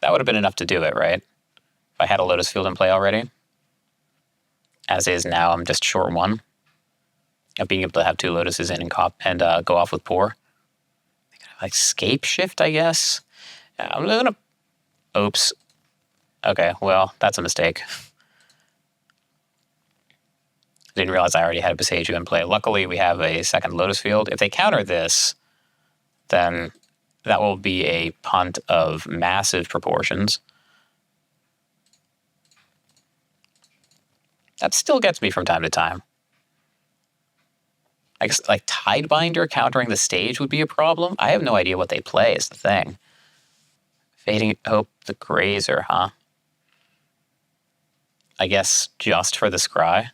That would have been enough to do it, right? If I had a Lotus field in play already. As is now, I'm just short one. Of being able to have two Lotuses in and go off with Pour. Like Scape Shift, I guess? I'm gonna... Oops. Okay, well, that's a mistake. Didn't realize I already had Boseiju in play. Luckily, we have a second Lotus field. If they counter this, then that will be a punt of massive proportions. That still gets me from time to time. I guess, like, Tidebinder countering the stage would be a problem. I have no idea what they play is the thing. Fading Hope the Grazer, huh? I guess just for the scry.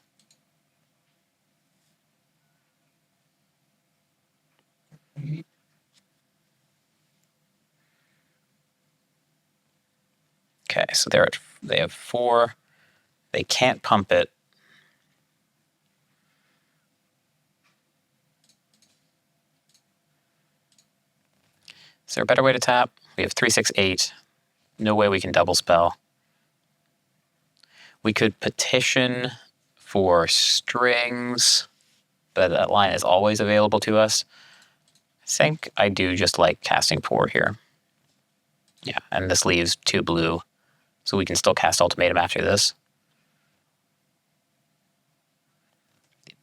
Okay, so they have 4. They can't pump it. Is there a better way to tap? We have 3, 6, 8. No way we can double spell. We could petition for strings, but that line is always available to us. I think I do just like casting Pour here. Yeah, and this leaves 2 blue, so we can still cast Ultimatum after this.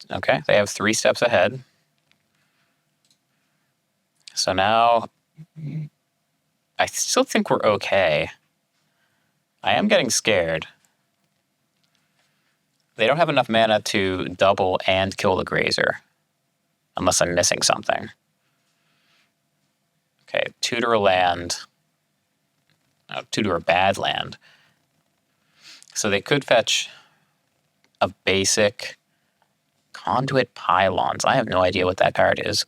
Okay, they have 3 steps ahead. So now I still think we're okay. I am getting scared. They don't have enough mana to double and kill the Grazer, unless I'm missing something. Okay, tutor a land. Oh, tutor a bad land. So they could fetch a basic Conduit Pylons. I have no idea what that card is.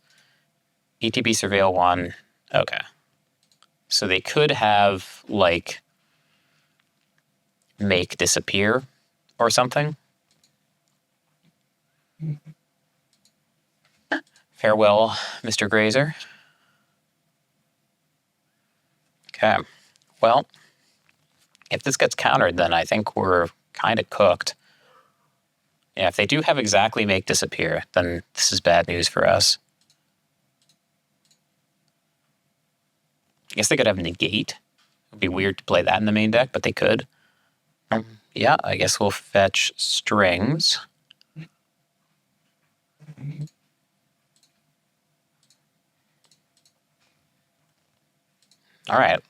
ETB Surveil 1. Okay. So they could have, like, Make Disappear or something. Farewell, Mr. Grazer. Okay. Well, if this gets countered, then I think we're kind of cooked. Yeah, if they do have exactly Make Disappear, then this is bad news for us. I guess they could have Negate. It would be weird to play that in the main deck, but they could. Yeah, I guess we'll fetch Strings. All right.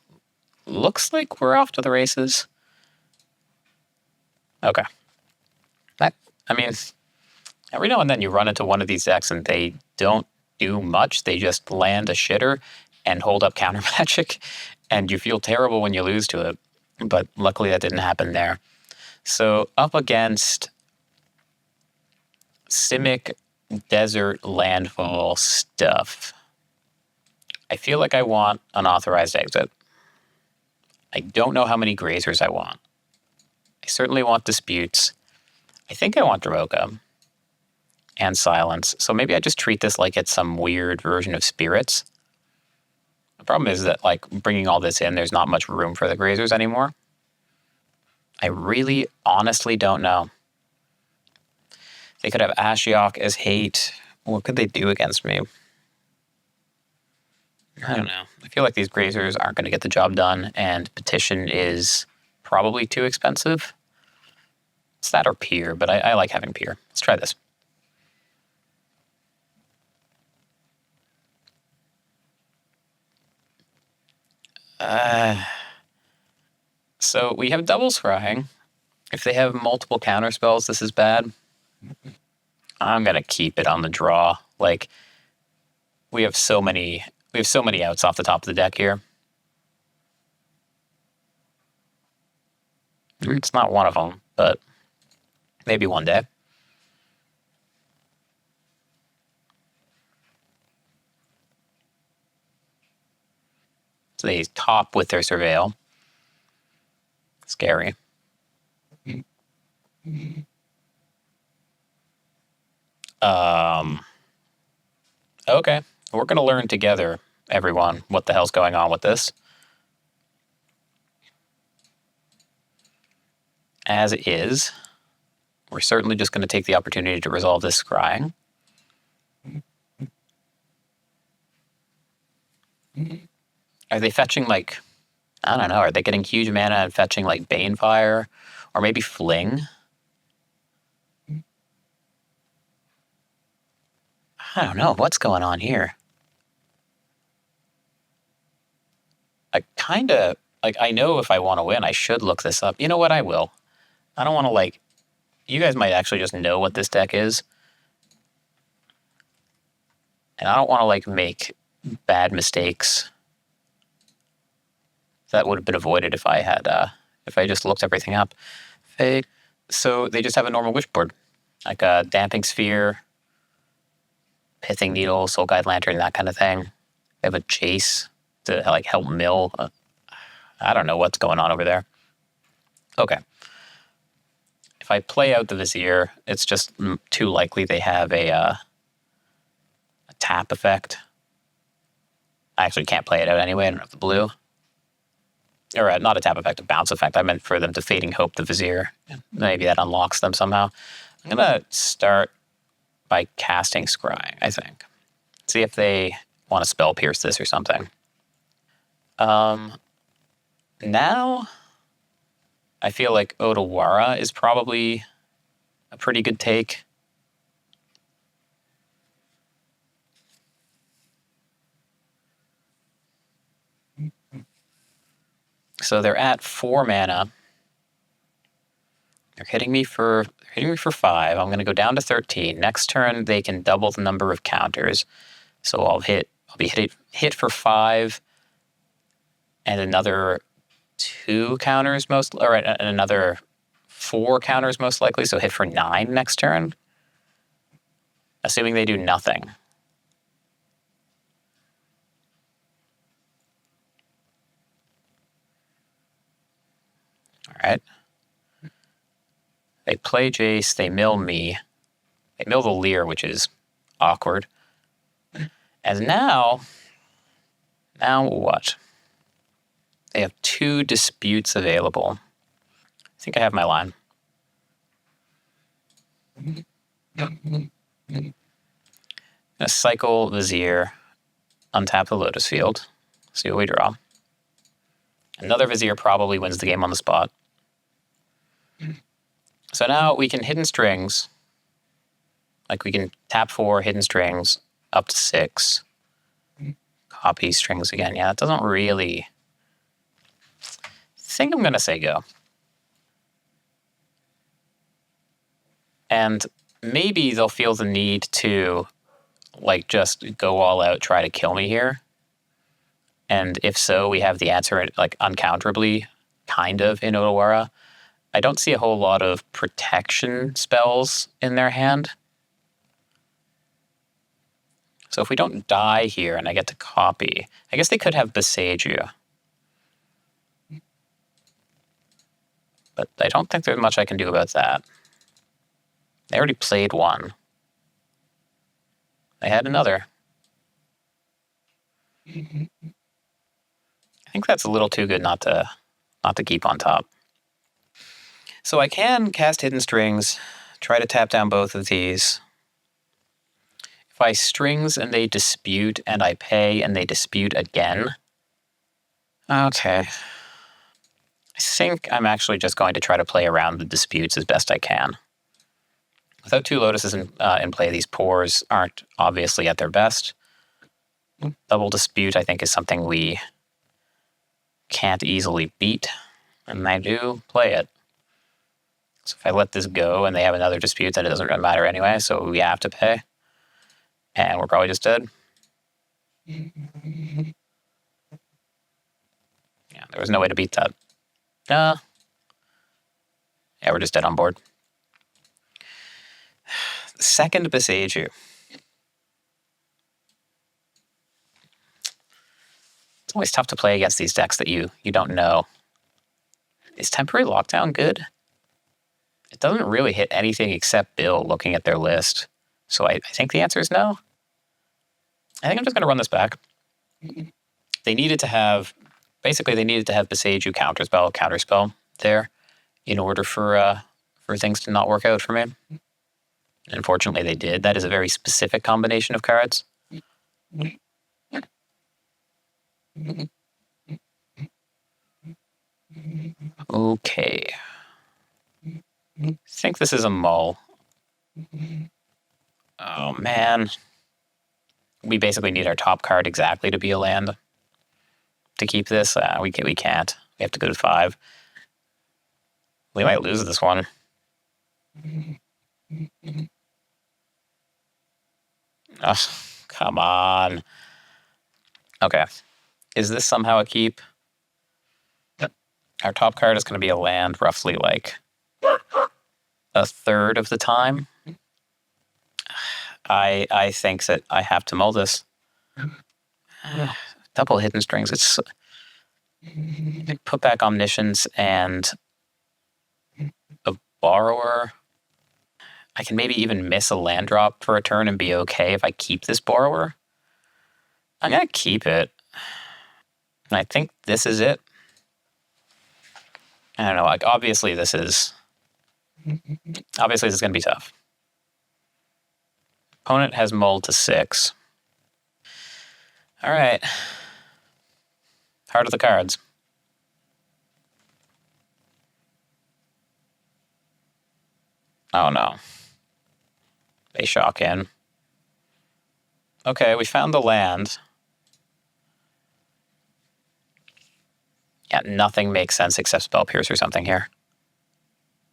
Looks like we're off to the races. Okay. I mean, every now and then you run into one of these decks and they don't do much. They just land a shitter and hold up counter magic, and you feel terrible when you lose to it. But luckily that didn't happen there. So up against Simic Desert Landfall stuff, I feel like I want Unauthorized Exit. I don't know how many Grazers I want. I certainly want Disputes. I think I want Droka and Silence. So maybe I just treat this like it's some weird version of Spirits. The problem is that, like, bringing all this in, there's not much room for the Grazers anymore. I really, honestly don't know. They could have Ashiok as hate. What could they do against me? I don't know. I feel like these Grazers aren't going to get the job done, and Petition is probably too expensive. It's that or Peer, but I like having Peer. Let's try this. So we have double scrying. If they have multiple counter spells, this is bad. I'm gonna keep it on the draw. Like, we have so many outs off the top of the deck here. It's not one of them, but maybe one day. So they top with their Surveil. Scary. Okay. We're going to learn together, everyone, what the hell's going on with this. as is. We're certainly just going to take the opportunity to resolve this scrying. Are they fetching like, I don't know, are they getting huge mana and fetching like Banefire or maybe Fling? I don't know what's going on here. I kind of, like, I know if I want to win, I should look this up. You know what? I will. I don't want to, like, you guys might actually just know what this deck is. And I don't want to, like, make bad mistakes that would have been avoided if I had, if I just looked everything up. Fake. So they just have a normal wish board, like a Damping Sphere, Pithing Needle, Soul Guide Lantern, that kind of thing. They have a Chase to, like, help mill. I don't know what's going on over there. Okay. If I play out the Vizier, it's just too likely they have a tap effect. I actually can't play it out anyway. I don't have the blue. Or not a tap effect, a bounce effect. I meant for them to Fading Hope the Vizier. Maybe that unlocks them somehow. I'm going to start by casting Scrying, I think. See if they want to Spell Pierce this or something. Now, I feel like Otawara is probably a pretty good take. So they're at 4 mana. They're hitting me for 5. I'm going to go down to 13. Next turn, they can double the number of counters. So I'll be hit for 5, and another 2 counters and another 4 counters most likely. So hit for 9 next turn, assuming they do nothing. All right. They play Jace, they mill me. They mill the Leer, which is awkward. And now what? They have 2 disputes available. I think I have my line. I'm going to cycle Vizier, untap the Lotus field, see what we draw. Another Vizier probably wins the game on the spot. So now we can Hidden Strings. Like, we can tap 4, Hidden Strings, up to 6. Copy strings again. Yeah, that doesn't really... I think I'm going to say go. And maybe they'll feel the need to, like, just go all out, try to kill me here. And if so, we have the answer, like, uncounterably, kind of, in Otawara. I don't see a whole lot of protection spells in their hand. So if we don't die here and I get to copy, I guess they could have Beseiju. But I don't think there's much I can do about that. They already played 1. They had another. I think that's a little too good not to keep on top. So I can cast Hidden Strings, try to tap down both of these. If I strings and they dispute, and I pay and they dispute again. Okay. I think I'm actually just going to try to play around the disputes as best I can. Without 2 Lotuses in play, these pores aren't obviously at their best. Double dispute, I think, is something we can't easily beat, and I do play it. So if I let this go and they have another dispute, then it doesn't really matter anyway, so we have to pay. And we're probably just dead. Yeah, there was no way to beat that. Yeah, we're just dead on board. Second Beseiju. It's always tough to play against these decks that you don't know. Is Temporary Lockdown good? It doesn't really hit anything except Bill looking at their list. So I think the answer is no. I think I'm just going to run this back. They needed to have Beseiju counterspell there in order for things to not work out for me. Unfortunately, they did. That is a very specific combination of cards. Okay. I think this is a mull. Oh, man. We basically need our top card exactly to be a land to keep this. We can't. We have to go to 5. We might lose this one. Oh, come on. Okay. Is this somehow a keep? Our top card is going to be a land roughly like a third of the time. I think that I have to mull this. Double hidden strings. It's put back Omniscience and a Borrower. I can maybe even miss a land drop for a turn and be okay if I keep this Borrower. I'm going to keep it. And I think this is it. I don't know. Like, obviously, this is going to be tough. Opponent has mulled to 6. All right. Heart of the cards. Oh, no. They shock in. Okay, we found the land. Yeah, nothing makes sense except Spell Pierce or something here.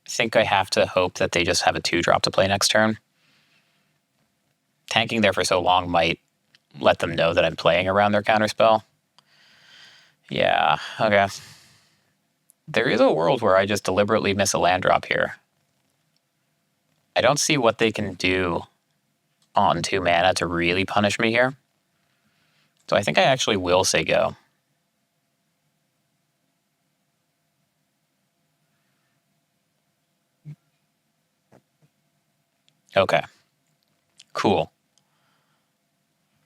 I think I have to hope that they just have a 2-drop to play next turn. Tanking there for so long might let them know that I'm playing around their counterspell. Yeah, okay. There is a world where I just deliberately miss a land drop here. I don't see what they can do on 2 mana to really punish me here. So I think I actually will say go. Okay. Cool.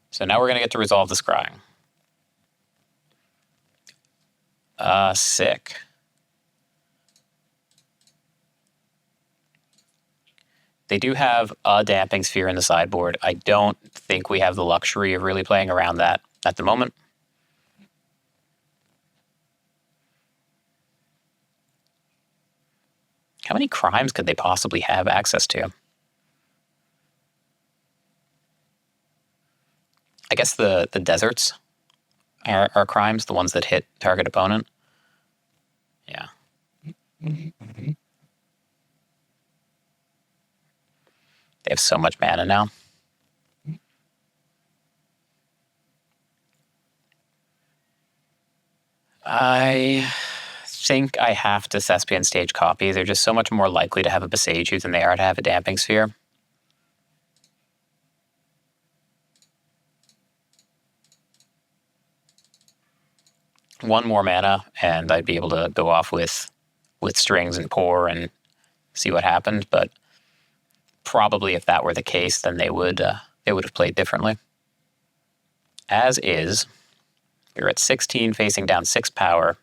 So now we're going to get to resolve the scrying. Sick. They do have a Damping Sphere in the sideboard. I don't think we have the luxury of really playing around that at the moment. How many crimes could they possibly have access to? I guess the deserts are crimes, the ones that hit target opponent. Yeah. They have so much mana now. I think I have to Thespian Stage copy. They're just so much more likely to have a Beseiju than they are to have a Damping Sphere. One more mana, and I'd be able to go off with strings and pour and see what happened. But probably, if that were the case, then they would have played differently. As is, you're at 16, facing down 6 power,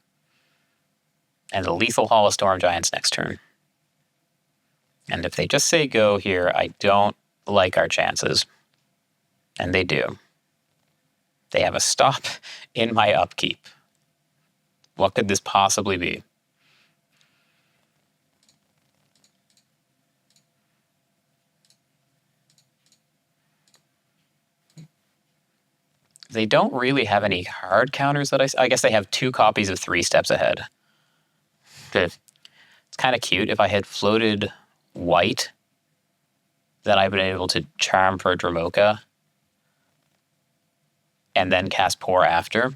and a lethal Hall of Storm Giants next turn. And if they just say go here, I don't like our chances. And they do. They have a stop in my upkeep. What could this possibly be? They don't really have any hard counters that I guess they have 2 copies of 3 Steps Ahead. It's kind of cute. If I had floated white, then I've been able to charm for Dramoka and then cast Pour after.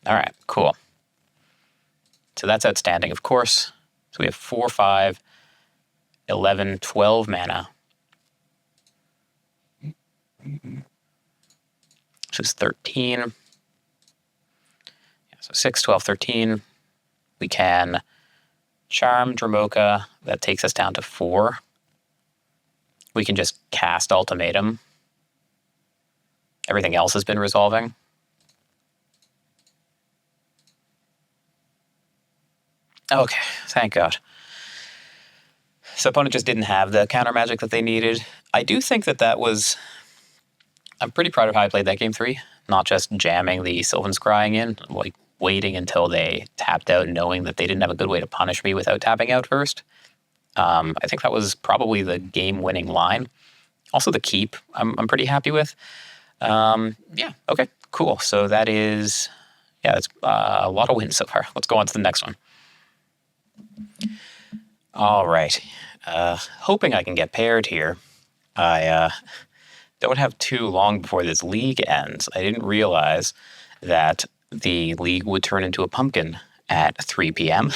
All right, cool. So that's outstanding, of course. So we have 4, 5, 11, 12 mana. Which is 13. Yeah, so 6, 12, 13. We can charm Dramoka. That takes us down to 4. We can just cast Ultimatum. Everything else has been resolving. Okay, thank God. So opponent just didn't have the counter magic that they needed. I do think that was... I'm pretty proud of how I played that game 3. Not just jamming the Sylvan Scrying in, like waiting until they tapped out, knowing that they didn't have a good way to punish me without tapping out first. I think that was probably the game-winning line. Also the keep, I'm pretty happy with. Yeah, okay, cool. So that is... Yeah, that's a lot of wins so far. Let's go on to the next one. All right. Hoping I can get paired here. I don't have too long before this league ends. I didn't realize that the league would turn into a pumpkin at 3 p.m.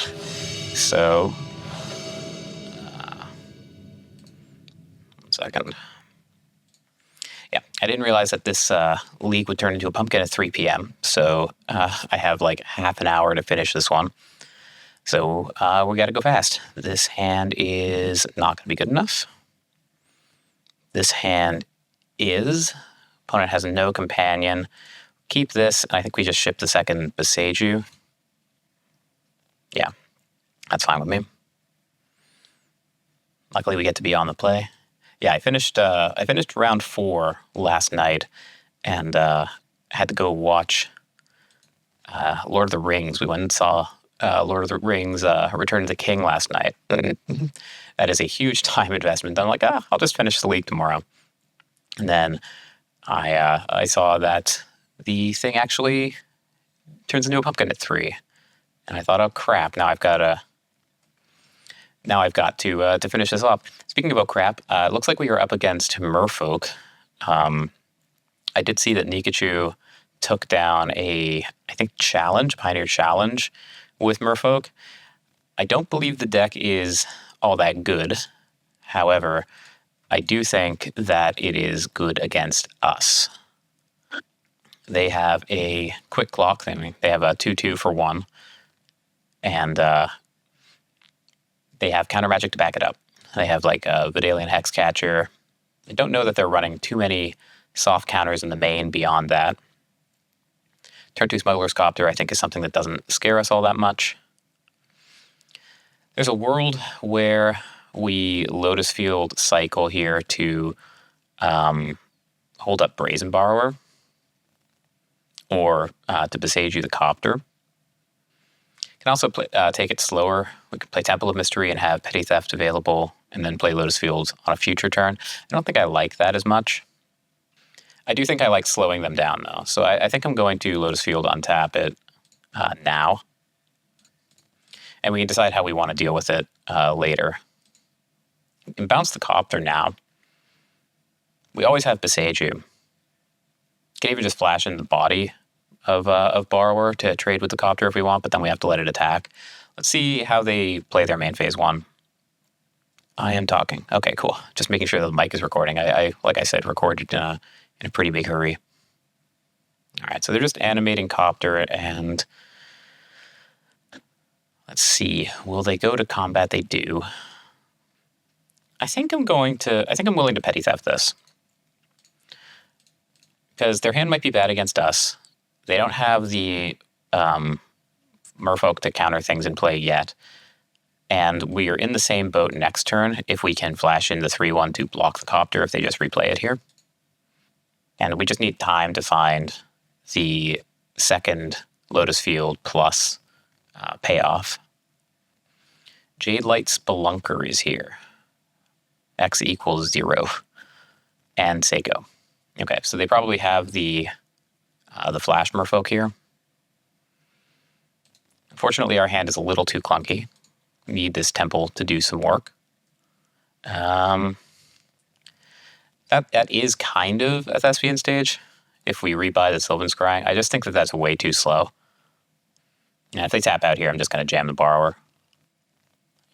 So, 1 second. Yeah, I didn't realize that this league would turn into a pumpkin at 3 p.m. So I have like half an hour to finish this one. So we got to go fast. This hand is not going to be good enough. This hand is. Opponent has no companion. Keep this. I think we just ship the second Beseiju. Yeah, that's fine with me. Luckily, we get to be on the play. Yeah, I finished round 4 last night, and had to go watch Lord of the Rings. We went and saw Lord of the Rings Return of the King last night. That is a huge time investment. I'm like, I'll just finish the league tomorrow. And then I saw that the thing actually turns into a pumpkin at 3. And I thought, oh crap, now I've got to finish this up. Speaking about crap, it looks like we are up against Merfolk. I did see that Nikachu took down I think Pioneer Challenge with Merfolk. I don't believe the deck is all that good. However, I do think that it is good against us. They have a quick clock. They have a 2/2 for 1. And they have counter magic to back it up. They have like a Vidalian Hexcatcher. I don't know that they're running too many soft counters in the main beyond that. Turn 2 Smuggler's Copter, I think, is something that doesn't scare us all that much. There's a world where we Lotus Field cycle here to hold up Brazen Borrower or to Beseiju the Copter. Can also take it slower. We could play Temple of Mystery and have Petty Theft available, and then play Lotus Fields on a future turn. I don't think I like that as much. I do think I like slowing them down, though. So I think I'm going to Lotus Field untap it now. And we can decide how we want to deal with it later. We can bounce the Copter now. We always have Beseiju. Can even just flash in the body of Borrower to trade with the Copter if we want, but then we have to let it attack. Let's see how they play their main phase 1. I am talking. Okay, cool. Just making sure the mic is recording. I like I said, recorded in a pretty big hurry. All right, so they're just animating Copter, and let's see. Will they go to combat? They do. I think I'm willing to Petty Theft this. Because their hand might be bad against us. They don't have the Merfolk to counter things in play yet. And we are in the same boat next turn if we can flash in the 3/1 to block the Copter if they just replay it here. And we just need time to find the second Lotus Field plus payoff. Jade Light Spelunker is here. X equals 0. And Seiko. Okay, so they probably have the Flash Merfolk here. Unfortunately, our hand is a little too clunky. We need this temple to do some work. That is kind of a Thespian stage. If we rebuy the Sylvan Scrying, I just think that that's way too slow. And if they tap out here, I'm just going to jam the Borrower.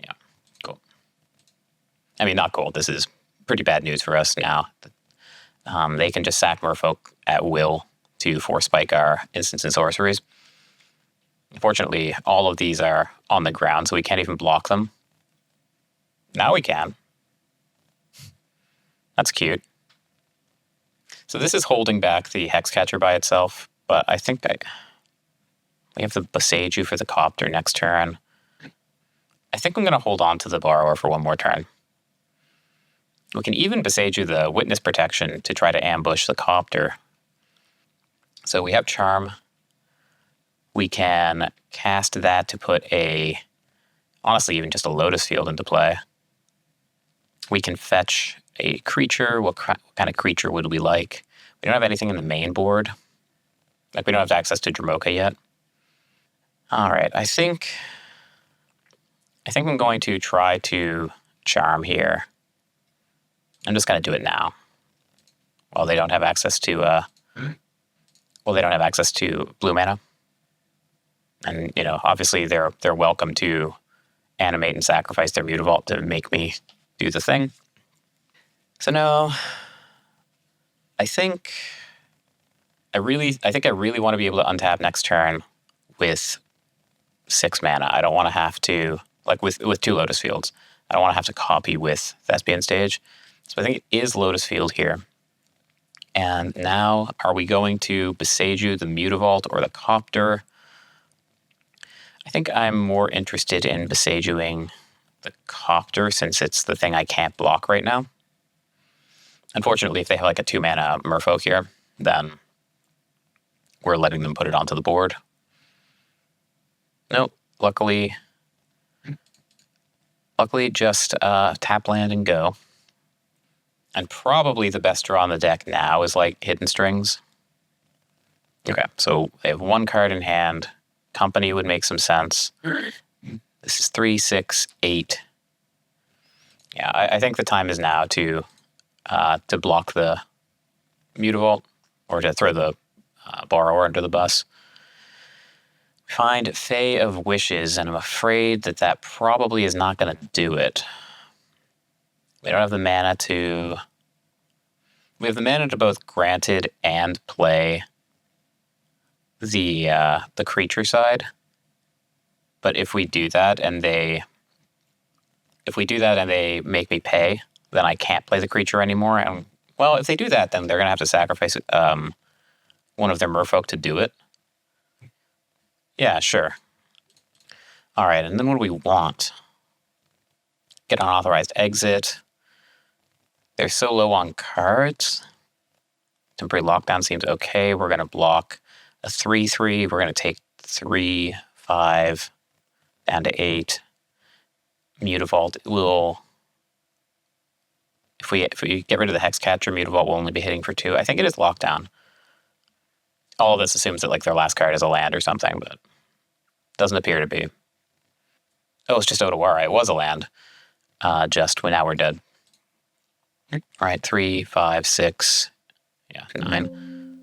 Yeah, cool. I mean, not cool. This is pretty bad news for us now. They can just sack Merfolk at will to force spike our instants and sorceries. Unfortunately, all of these are on the ground, so we can't even block them. Now we can. That's cute. So this is holding back the Hexcatcher by itself, but I think we have the Beseiju for the Copter next turn. I think I'm going to hold on to the Borrower for one more turn. We can even Besage the Witness Protection to try to ambush the Copter. So we have Charm. We can cast that to put honestly, even just a Lotus Field into play. We can fetch a creature. What kind of creature would we like? We don't have anything in the main board. Like, we don't have access to Dromoka yet. All right, I think I'm going to try to Charm here. I'm just going to do it now. While they don't have access to blue mana. And, obviously they're welcome to animate and sacrifice their Mutavault to make me do the thing. So no, I think I really want to be able to untap next turn with 6 mana. I don't want to have to, like with 2 Lotus Fields, I don't want to have to copy with Thespian Stage. So I think it is Lotus Field here. And now, are we going to Besage the Mutavault or the Copter? I think I'm more interested in Besaging the Copter since it's the thing I can't block right now. Unfortunately, if they have like a 2-mana Merfolk here, then we're letting them put it onto the board. Nope. Luckily, just tap land and go. And probably the best draw on the deck now is like Hidden Strings. Okay, so they have 1 card in hand. Company would make some sense. This is 3, 6, 8. Yeah, I think the time is now to block the Mutavault or to throw the Borrower under the bus. Find Fae of Wishes, and I'm afraid that probably is not going to do it. We don't have the mana to... We have the mana to both Granted and play the creature side. But if we do that and they make me pay, then I can't play the creature anymore. And well, if they do that, then they're gonna have to sacrifice one of their Merfolk to do it. Yeah, sure. All right, and then what do we want? Get unauthorized exit. They're so low on cards. Temporary lockdown seems okay. We're gonna block a 3/3. We're gonna take 3, 5 down to 8. Mutavault will, if we get rid of the Hexcatcher, Mutavault will only be hitting for 2. I think it is lockdown. All of this assumes that like their last card is a land or something, but doesn't appear to be. Oh, it's just Otawara. It was a land. Just when now we're dead. All right, 3, 5, 6, 9.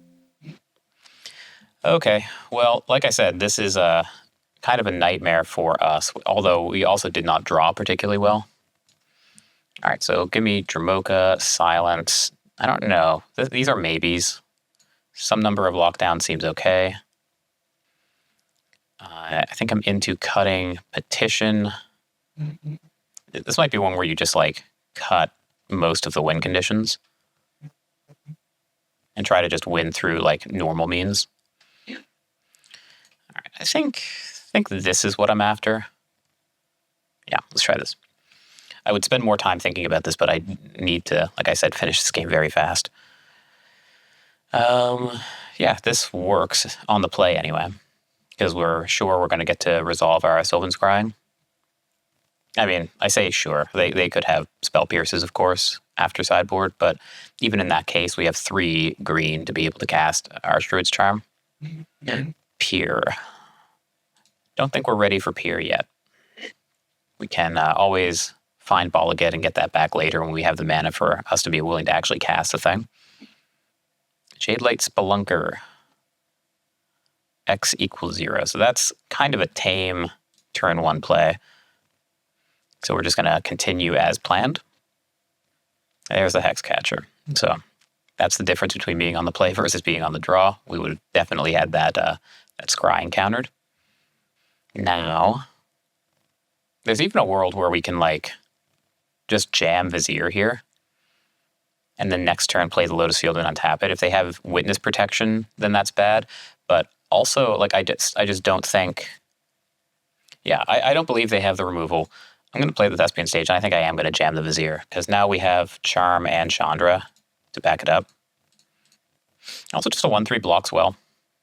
Okay, well, like I said, this is a kind of a nightmare for us, although we also did not draw particularly well. All right, so give me Dromoka, Silence. I don't know. These are maybes. Some number of lockdown seems okay. I think I'm into cutting Petition. This might be one where you just like cut most of the win conditions and try to just win through like normal means. All right, I think this is what I'm after. Yeah, let's try this. I would spend more time thinking about this, but I need to, like I said, finish this game very fast. Yeah, this works on the play anyway, because we're sure we're going to get to resolve our Sylvan's Scrying. I mean, I say sure. They could have Spell Pierces, of course, after sideboard, but even in that case, we have 3 green to be able to cast Archdruid's Charm. Peer. Don't think we're ready for Peer yet. We can always find Balaget and get that back later when we have the mana for us to be willing to actually cast the thing. Jadelight Spelunker. X equals 0. So that's kind of a tame turn 1 play. So we're just going to continue as planned. There's the Hexcatcher. So that's the difference between being on the play versus being on the draw. We would have definitely had that scrying countered. Now, there's even a world where we can like just jam Vizier here, and then next turn play the Lotus Field and untap it. If they have Witness Protection, then that's bad. But also, like I just don't think, Yeah, I don't believe they have the removal. I'm going to play the Thespian Stage, and I think I am going to jam the Vizier, because now we have Charm and Chandra to back it up. Also, just a 1/3 blocks well.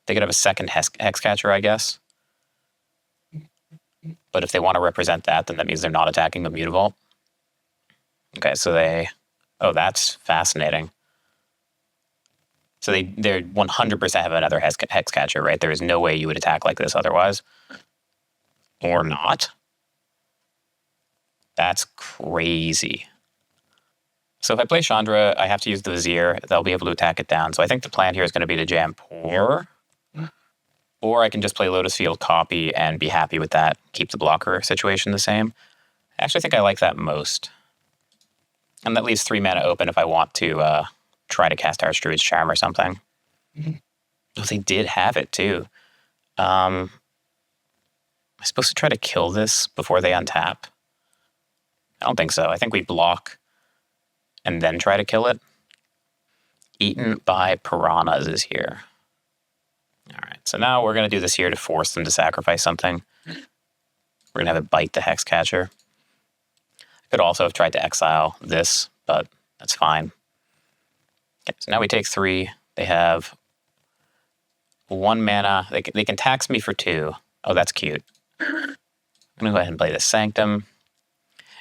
They could have a second Hexcatcher, I guess. But if they want to represent that, then that means they're not attacking the Mutavault. Okay, so they... Oh, that's fascinating. So they're 100% have another Hexcatcher, right? There is no way you would attack like this otherwise. Or not. That's crazy. So if I play Chandra, I have to use the Vizier. They'll be able to attack it down. So I think the plan here is going to be to jam Pour. Or I can just play Lotus Field Copy and be happy with that. Keep the blocker situation the same. I actually think I like that most. And that leaves 3 mana open if I want to try to cast Archdruid's Charm or something. Oh, they did have it too. Am I supposed to try to kill this before they untap? I don't think so. I think we block and then try to kill it. Eaten by Piranhas is here. All right, so now we're going to do this here to force them to sacrifice something. We're going to have it bite the Hexcatcher. I could also have tried to exile this, but that's fine. Okay, so now we take 3. They have 1 mana. They can tax me for 2. Oh, that's cute. I'm going to go ahead and play the Sanctum.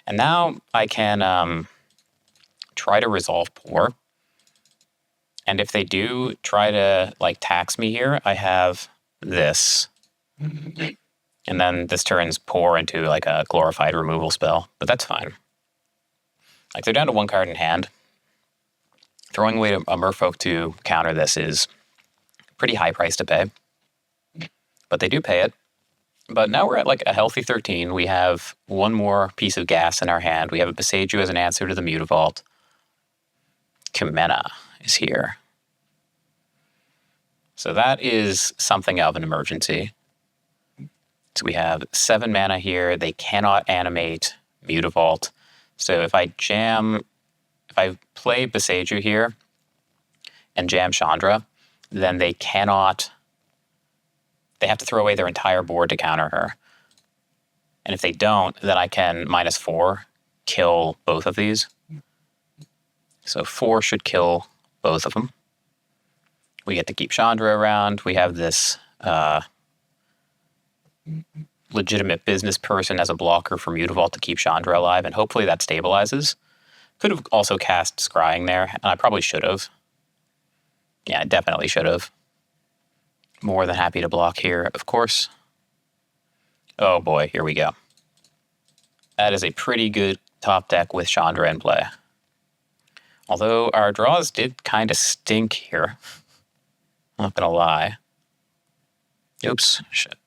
And now I can try to resolve Pour. And if they do try to like tax me here, I have this. And then this turns Pour into like a glorified removal spell, but that's fine. Like they're down to 1 card in hand. Throwing away a Merfolk to counter this is a pretty high price to pay. But they do pay it. But now we're at like a healthy 13. We have 1 more piece of gas in our hand. We have a Boseiju as an answer to the Mutavault. Kumena is here. So that is something of an emergency. So we have 7 mana here. They cannot animate Mutavault. So if I play Boseiju here and jam Chandra, then they cannot... They have to throw away their entire board to counter her. And if they don't, then I can -4 kill both of these. So 4 should kill both of them. We get to keep Chandra around. We have this legitimate business person as a blocker for Mutavault to keep Chandra alive, and hopefully that stabilizes. Could have also cast Scrying there, and I probably should have. Yeah, I definitely should have. More than happy to block here, of course. Oh boy, here we go. That is a pretty good top deck with Chandra in play. Although our draws did kind of stink here. I'm not gonna lie. Oops, shit.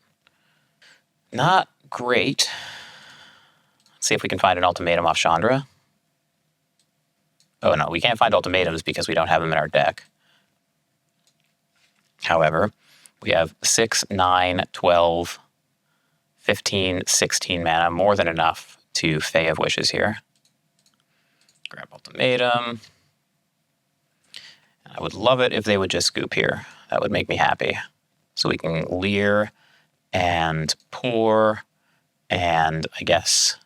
Not great. Let's see if we can find an ultimatum off Chandra. Oh no, we can't find ultimatums because we don't have them in our deck. However, we have 6, 9, 12, 15, 16 mana, more than enough to Fae of Wishes here. Grab ultimatum. I would love it if they would just scoop here. That would make me happy. So we can Leer and Pour and I guess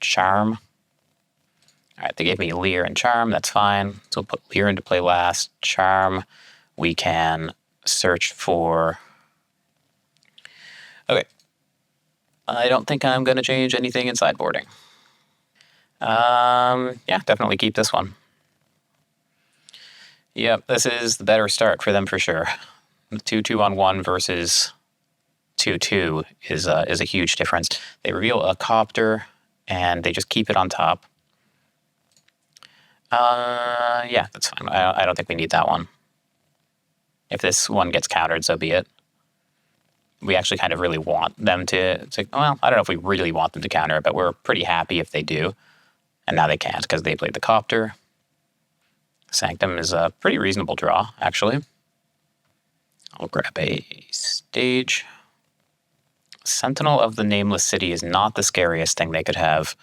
Charm. All right, they gave me Leer and Charm. That's fine. So we'll put Leer into play last. Charm. We can search for... Okay. I don't think I'm going to change anything in sideboarding. Yeah, definitely keep this one. Yep, this is the better start for them for sure. 2/2-on-1 versus 2/2 is a huge difference. They reveal a Copter, and they just keep it on top. Yeah, that's fine. I don't think we need that one. If this one gets countered, so be it. We actually kind of really want them to well, I don't know if we really want them to counter it, but we're pretty happy if they do. And now they can't because they played the Copter. Sanctum is a pretty reasonable draw, actually. I'll grab a stage. Sentinel of the Nameless City is not the scariest thing they could have.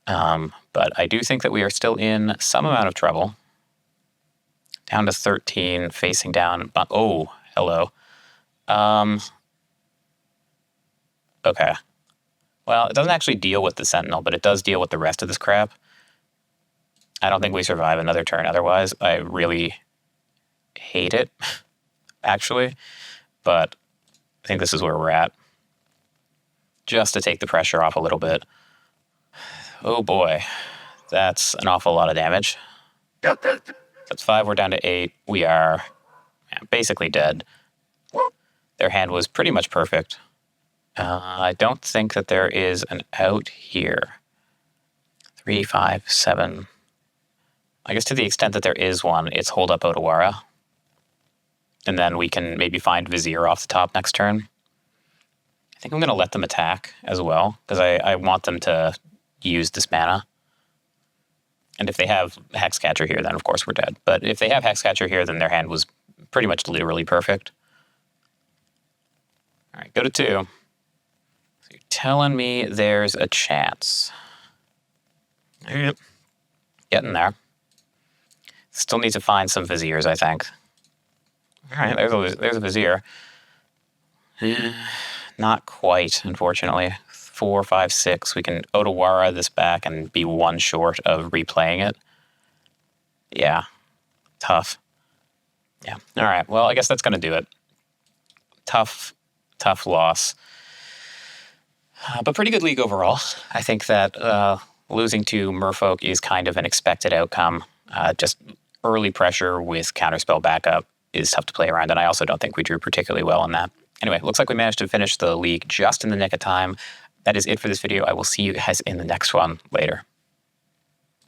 But I do think that we are still in some amount of trouble. Down to 13, facing down. Oh, hello. Okay. Well, it doesn't actually deal with the Sentinel, but it does deal with the rest of this crap. I don't think we survive another turn otherwise. I really hate it, actually. But I think this is where we're at. Just to take the pressure off a little bit. Oh boy. That's an awful lot of damage. That's 5. We're down to 8. We are basically dead. Their hand was pretty much perfect. I don't think that there is an out here. 3, 5, 7. I guess to the extent that there is one, it's hold up Otawara. And then we can maybe find Vizier off the top next turn. I think I'm going to let them attack as well, because I want them to use this mana. And if they have Hexcatcher here, then of course we're dead. But if they have Hexcatcher here, then their hand was pretty much literally perfect. All right, go to 2. So you're telling me there's a chance. Yep. Getting there. Still need to find some Viziers, I think. All right, there's a Vizier. Not quite, unfortunately. 4, 5, 6. We can Otawara this back and be 1 short of replaying it. Yeah, tough. Yeah, all right. Well, I guess that's going to do it. Tough loss. But pretty good league overall. I think that losing to Merfolk is kind of an expected outcome. Just early pressure with counterspell backup is tough to play around, and I also don't think we drew particularly well in that. Anyway, looks like we managed to finish the league just in the nick of time. That is it for this video. I will see you guys in the next one later.